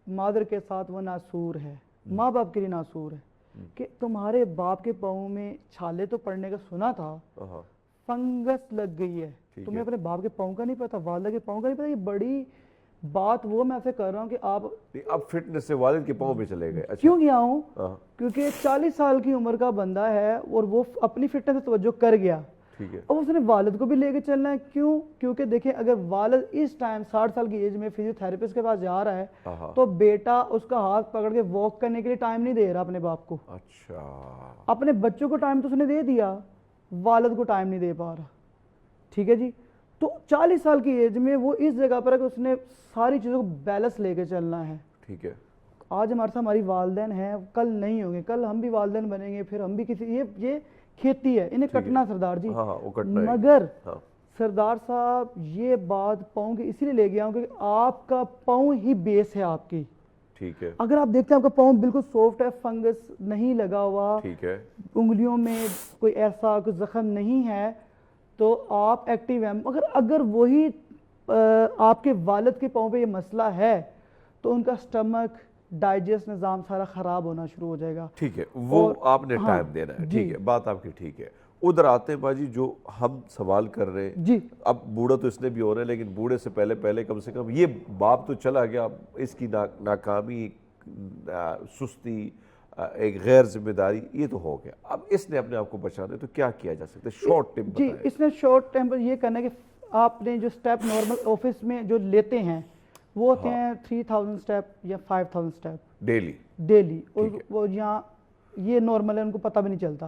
مادر کے ساتھ وہ ناسور ہے, ماں باپ کے لیے ناسور ہے. کہ تمہارے باپ کے پاؤں میں چھالے تو پڑنے کا سنا تھا, فنگس لگ گئی ہے, تمہیں اپنے باپ کے پاؤں کا نہیں پتا, والدہ کے پاؤں کا نہیں پتا. یہ بڑی بات وہ میں آپ سے کر رہا ہوں کہ آپ اب فٹنس سے والد کے پاؤں پہ چلے گئے. کیوں گیا ہوں؟ کیونکہ 40 سال کی عمر کا بندہ ہے اور وہ اپنی فٹنس سے توجہ کر گیا, اب اس نے والد کو بھی لے کے چلنا ہے. کیوں؟ کیونکہ دیکھیں اگر والد اس ٹائم 60 سال کی ایج میں فزیو تھراپسٹ کے پاس جا رہا ہے تو بیٹا اس کا ہاتھ پکڑ کے واک کرنے کے لیے ٹائم نہیں دے رہا اپنے باپ کو. اچھا, اپنے بچوں کو ٹائم تو اس نے دے دیا, والد کو ٹائم نہیں دے پا رہا, ٹھیک ہے جی. تو 40 سال کی ایج میں وہ اس جگہ پر ہے کہ اس نے ساری چیزوں کو بیلنس لے کے چلنا ہے. ٹھیک ہے. آج ہمارے ساتھ ہماری والدین ہیں, کل نہیں ہوں گے, کل ہم بھی والدین بنیں گے, پھر ہم بھی کسی, یہ کھیتی ہے, انہیں کٹنا سردار جی. ہاں وہ کٹنا ہے. مگر ہاں سردار صاحب یہ بات پاؤں کی اسی لیے لے گیا ہوں کہ آپ کا پاؤں ہی بیس ہے آپ کی. ٹھیک ہے. اگر آپ دیکھتے ہیں آپ کا پاؤں بالکل سافٹ ہے, فنگس نہیں لگا ہوا, ٹھیک ہے. انگلیوں میں کوئی ایسا کوئی زخم نہیں ہے, تو آپ ایکٹیو ہیں. مگر اگر وہی آپ کے والد کے پاؤں پہ یہ مسئلہ ہے تو ان کا سٹمک, ڈائجسٹ نظام سارا خراب ہونا شروع ہو جائے گا. ٹھیک ہے, وہ آپ نے ٹائم دینا ہے. ٹھیک ہے, بات آپ کی ٹھیک ہے. ادھر آتے ہیں باجی جو ہم سوال کر رہے ہیں, جی اب بوڑھا تو اس نے بھی ہو رہا ہے, لیکن بوڑھے سے پہلے کم سے کم یہ باپ تو چلا گیا, اس کی ناکامی, سستی, ایک غیر ذمہ داری, یہ تو ہو گیا. اب اس نے اپنے آپ کو بچانا ہے تو کیا کیا جا سکتا ہے؟ شارٹ ٹپ جی, بتائیں. اس نے شارٹ ٹائم پر یہ کرنا ہے کہ آپ نے جو سٹیپ نارمل آفس میں جو لیتے ہیں وہ ہوتے ہیں 3000 سٹیپ یا 5000 سٹیپ ڈیلی, اور وہ یہاں یہ نارمل ہے, ان کو پتہ بھی نہیں چلتا.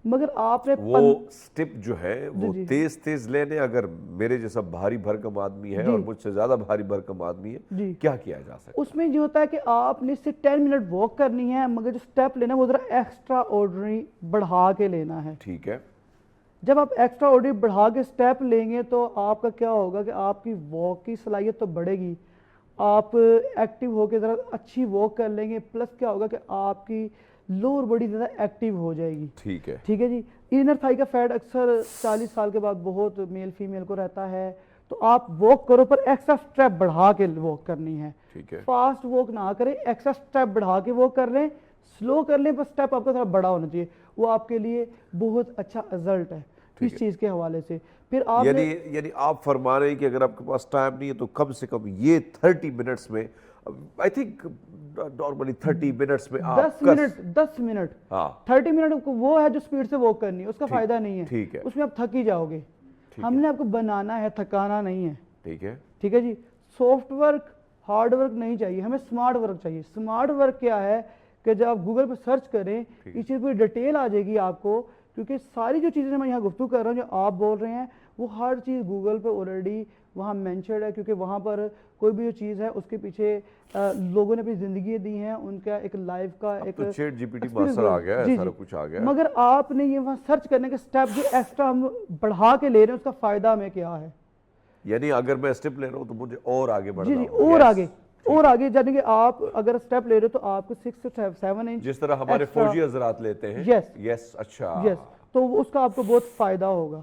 مگر آپ نے وہ سٹیپ جو ہے وہ تیز لینے, اگر میرے جیسا بھاری بھرکم آدمی ہے اور مجھ سے زیادہ بھاری بھرکم آدمی ہے, کیا کیا جا سکتا ہے؟ اس میں یہ ہوتا ہے کہ آپ نے سے 10 منٹ واک کرنی ہے, مگر جو سٹیپ لینا ہے وہ ذرا ایکسٹرا آرڈنری بڑھا کے لینا ہے. ٹھیک ہے. جب آپ ایکسٹرا آرڈنری بڑھا کے سٹیپ لیں گے تو آپ کا کیا ہوگا کہ آپ کی واک کی صلاحیت تو بڑھے گی, آپ ایکٹیو ہو کے ذرا اچھی واک کر لیں گے, پلس کیا ہوگا کہ آپ کی لوور باڈی زیادہ ایکٹیو ہو جائے گی. ٹھیک ہے. ٹھیک ہے جی. انر تھائی کا فیٹ اکثر 40 سال کے بعد بہت میل فیمیل کو رہتا ہے, تو آپ واک کرو پر ایکسٹرا سٹیپ بڑھا کے واک کرنی ہے. ٹھیک ہے. فاسٹ واک نہ کریں, ایکسٹرا سٹیپ بڑھا کے واک کر لیں, سلو کر لیں, پر سٹیپ آپ کا تھوڑا بڑا ہونا چاہیے. وہ آپ کے لیے بہت اچھا رزلٹ ہے اس چیز کے حوالے سے. پھر آپ یعنی آپ فرما رہے ہیں کہ اگر آپ کے پاس ٹائم نہیں ہے تو کم سے کم یہ 30 منٹس میں, آئی تھنک نارملی 30 منٹس میں آپ 10 منٹ 30 منٹ وہ ہے جو سپیڈ سے واک کرنی ہے, اس کا فائدہ نہیں ہے. ٹھیک ہے. اس میں آپ تھک ہی جاؤ گے. ہم نے آپ کو بنانا ہے, تھکانا نہیں ہے. ٹھیک ہے. ٹھیک ہے جی. سافٹ ورک, ہارڈ ورک نہیں چاہیے, ہمیں سمارٹ ورک چاہیے. سمارٹ ورک کیا ہے کہ جب آپ گوگل پہ سرچ کریں اس چیز پہ ڈیٹیل آ جائے گی آپ کو, کیونکہ ساری جو چیزیں میں یہاں گفتگو کر رہا ہوں, جو آپ بول رہے ہیں, وہ ہر چیز گوگل پہ آلریڈی وہاں مینشنڈ ہے, کیونکہ وہاں پر کوئی بھی جو چیز ہے اس کے پیچھے لوگوں نے اپنی زندگی دی ہیں, ان کا ایک لائف کا ایک chat G P T master آ گیا ہے, سارا کچھ آ گیا. مگر آپ نے یہ وہاں سرچ کرنے کے سٹیپ جو ایکسٹرا ہم بڑھا کے لے رہے ہیں, اس کا فائدہ ہمیں کیا ہے. یعنی اگر میں سٹیپ لے رہا ہوں تو مجھے اور آگے بڑھنا جی, اور آگے جانے کہ آپ اگر سٹیپ لے رہے ہو تو آپ کو 6 سے 7 انچ, جس طرح ہمارے فوجی حضرات لیتے ہیں. یس. اچھا. یس, تو اس کا آپ کو بہت فائدہ ہوگا.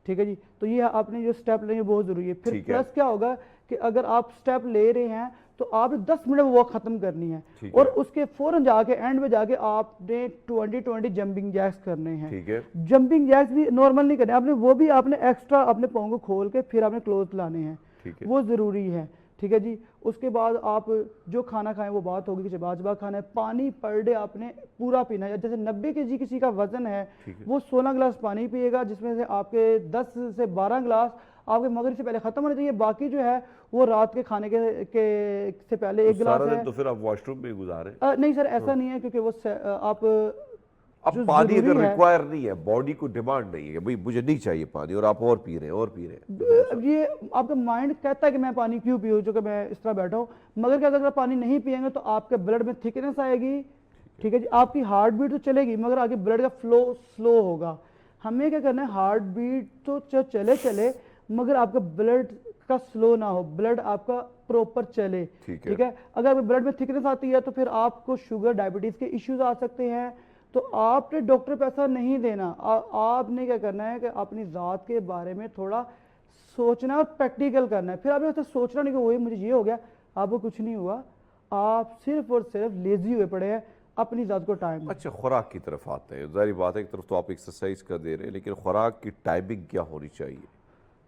ٹھیک ہے جی. تو یہ آپ نے جو سٹیپ لیں گے بہت ضروری ہے. پھر پلس کیا ہوگا کہ اگر آپ سٹیپ لے رہے ہیں تو آپ 10 منٹ میں واک ختم کرنی ہے, اور اس کے فوراً جا کے اینڈ میں جا کے آپ نے 20 جمپنگ جیکس کرنے ہیں. ٹھیک ہے. جمپنگ جیکس بھی نارمل نہیں کرنے, آپ نے وہ بھی آپ نے ایکسٹرا اپنے پاؤں کو کھول کے پھر آپ نے کلوز لانے ہیں. وہ ضروری ہے. ٹھیک ہے جی. اس کے بعد آپ جو کھانا کھائیں وہ بات ہوگی کہ چبا چبا کھانا ہے. پانی پر ڈے آپ نے پورا پینا ہے. جیسے 90 kg کسی کا وزن ہے, وہ 16 گلاس پانی پیے گا, جس میں سے آپ کے 10 سے 12 گلاس آپ کے مغرب سے پہلے ختم ہونے چاہیے. باقی جو ہے وہ رات کے کھانے کے سے پہلے 1 گلاس ہے. تو پھر آپ واش روم میں گزاریں. نہیں سر, ایسا نہیں ہے, کیونکہ وہ آپ اب پانی اگر ریکوائر نہیں ہے, باڈی کو ڈیمانڈ نہیں ہے بھئی مجھے نہیں چاہیے پانی, اور آپ اور پی رہے ہیں, اب یہ آپ کا مائنڈ کہتا ہے کہ میں پانی کیوں پیوں, جو کہ میں اس طرح بیٹھا ہوں. مگر کہ اگر آپ پانی نہیں پئیں گے تو آپ کے بلڈ میں تھکنس آئے گی. ٹھیک ہے جی. آپ کی ہارٹ بیٹ تو چلے گی, مگر آگے بلڈ کا فلو سلو ہوگا. ہمیں کیا کرنا ہے, ہارٹ بیٹ تو چلے مگر آپ کا بلڈ کا سلو نہ ہو, بلڈ آپ کا پروپر چلے. ٹھیک ہے. اگر بلڈ میں تھکنس آتی ہے تو پھر آپ کو شوگر, ڈائبٹیز کے ایشوز آ سکتے ہیں. تو آپ نے ڈاکٹر پیسہ نہیں دینا, آپ نے کیا کرنا ہے کہ اپنی ذات کے بارے میں تھوڑا سوچنا اور پریکٹیکل کرنا ہے. پھر آپ نے سوچنا نہیں کہ وہی مجھے یہ ہو گیا, آپ کو کچھ نہیں ہوا, آپ صرف اور صرف لیزی ہوئے پڑے ہیں اپنی ذات کو ٹائم. اچھا, خوراک کی طرف آتے ہیں. ظاہری بات ہے ایک طرف تو آپ ایکسرسائز کر دے رہے ہیں, لیکن خوراک کی ٹائمنگ کیا ہونی چاہیے؟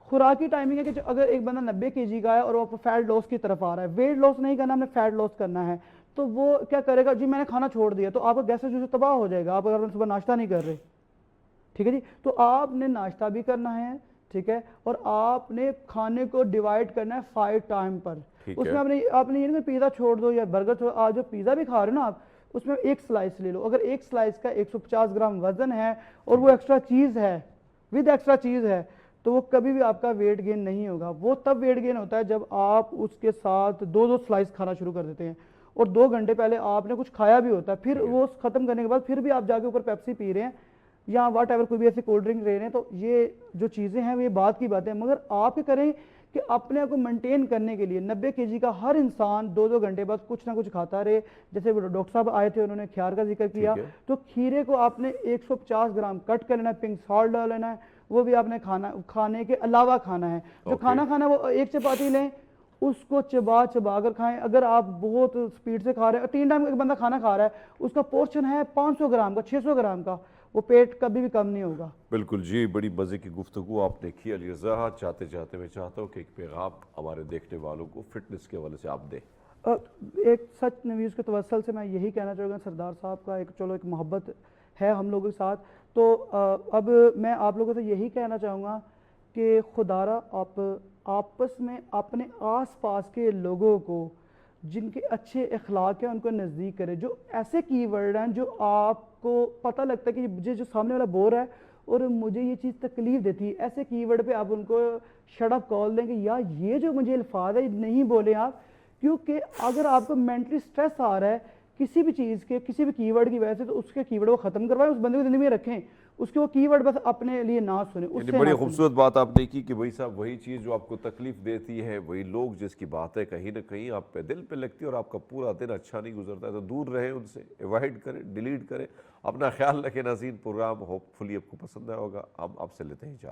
خوراک کی ٹائمنگ ہے کہ اگر ایک بندہ 90 kg کا ہے اور وہ فیٹ لاس کی طرف آ رہا ہے, ویٹ لاس نہیں کرنا, ہم نے فیٹ لاس کرنا ہے, تو وہ کیا کرے گا, جی میں نے کھانا چھوڑ دیا, تو آپ کا گیس جو سے تباہ ہو جائے گا. آپ اگر صبح ناشتہ نہیں کر رہے. ٹھیک ہے جی. تو آپ نے ناشتہ بھی کرنا ہے. ٹھیک ہے. اور آپ نے کھانے کو ڈیوائڈ کرنا ہے 5 ٹائم پر. اس میں آپ نے یہ نہیں پیزا چھوڑ دو یا برگر چھوڑ, آج جو پیزا بھی کھا رہے ہو نا آپ, اس میں 1 سلائس لے لو. اگر 1 سلائس کا 150 گرام وزن ہے اور وہ ایکسٹرا چیز ہے, ود ایکسٹرا چیز ہے, تو وہ کبھی بھی آپ کا ویٹ گین نہیں ہوگا. وہ تب ویٹ گین ہوتا ہے جب آپ اس کے ساتھ 2 سلائس کھانا شروع کر دیتے ہیں اور 2 گھنٹے پہلے آپ نے کچھ کھایا بھی ہوتا ہے, پھر وہ ختم کرنے کے بعد پھر بھی آپ جا کے اوپر پیپسی پی رہے ہیں یا واٹ ایور کوئی بھی ایسی کولڈ ڈرنک لے رہے ہیں. تو یہ جو چیزیں ہیں وہ یہ بات کی باتیں ہیں, مگر آپ یہ کریں کہ اپنے آپ کو مینٹین کرنے کے لیے 90 kg کا ہر انسان 2 گھنٹے بعد کچھ نہ کچھ کھاتا رہے. جیسے ڈاکٹر صاحب آئے تھے, انہوں نے کھیار کا ذکر کیا, تو کھیرے کو آپ نے 150 گرام کٹ کر لینا ہے, پنک سالٹ ڈال لینا ہے, وہ بھی آپ نے کھانے کے علاوہ کھانا ہے. جو کھانا وہ ایک چپاتی لیں, اس کو چبا کر کھائیں. اگر آپ بہت سپیڈ سے کھا رہے ہیں, 3 ٹائم ایک بندہ کھانا کھا رہا ہے, اس کا پورشن ہے 500 گرام کا, 600 گرام کا, وہ پیٹ کبھی بھی کم نہیں ہوگا. بالکل جی, بڑی مزے کی گفتگو آپ نے کی علی رضا. چاہتے چاہتے میں چاہتا ہوں کہ ایک پیغام ہمارے دیکھنے والوں کو فٹنس کے حوالے سے آپ دیں. ایک سچ نیوز کے توسل سے میں یہی کہنا چاہوں گا, سردار صاحب کا ایک محبت ہے ہم لوگوں کے ساتھ. تو اب میں آپ لوگوں سے یہی کہنا چاہوں گا کہ خدارا آپ آپس میں اپنے آس پاس کے لوگوں کو جن کے اچھے اخلاق ہیں ان کو نزدیک کریں. جو ایسے کی ورڈ ہیں جو آپ کو پتہ لگتا ہے کہ مجھے جو سامنے والا بور ہے اور مجھے یہ چیز تکلیف دیتی ہے, ایسے کی ورڈ پہ آپ ان کو شٹ اپ کال دیں کہ یار یہ جو مجھے الفاظ ہے نہیں بولیں آپ. کیونکہ اگر آپ کو مینٹلی سٹریس آ رہا ہے کسی بھی چیز کے, کسی بھی کی ورڈ کی وجہ سے, تو اس کے کی ورڈ کو ختم کروائیں, اس بندے کو زندگی میں رکھیں, اس کے وہ کی ورڈ بس اپنے لیے نہ سنیں. اس سے بڑی خوبصورت بات آپ نے کی کہ بھائی صاحب وہی چیز جو آپ کو تکلیف دیتی ہے, وہی لوگ جس کی باتیں کہیں نہ کہیں آپ پہ دل پہ لگتی ہے اور آپ کا پورا دن اچھا نہیں گزرتا ہے, تو دور رہیں ان سے, ایوائڈ کریں, ڈیلیٹ کریں. اپنا خیال رکھیں ناظرین. پروگرام ہوپ فلی آپ کو پسند آیا ہوگا. ہم آپ سے لیتے ہیں اجازت.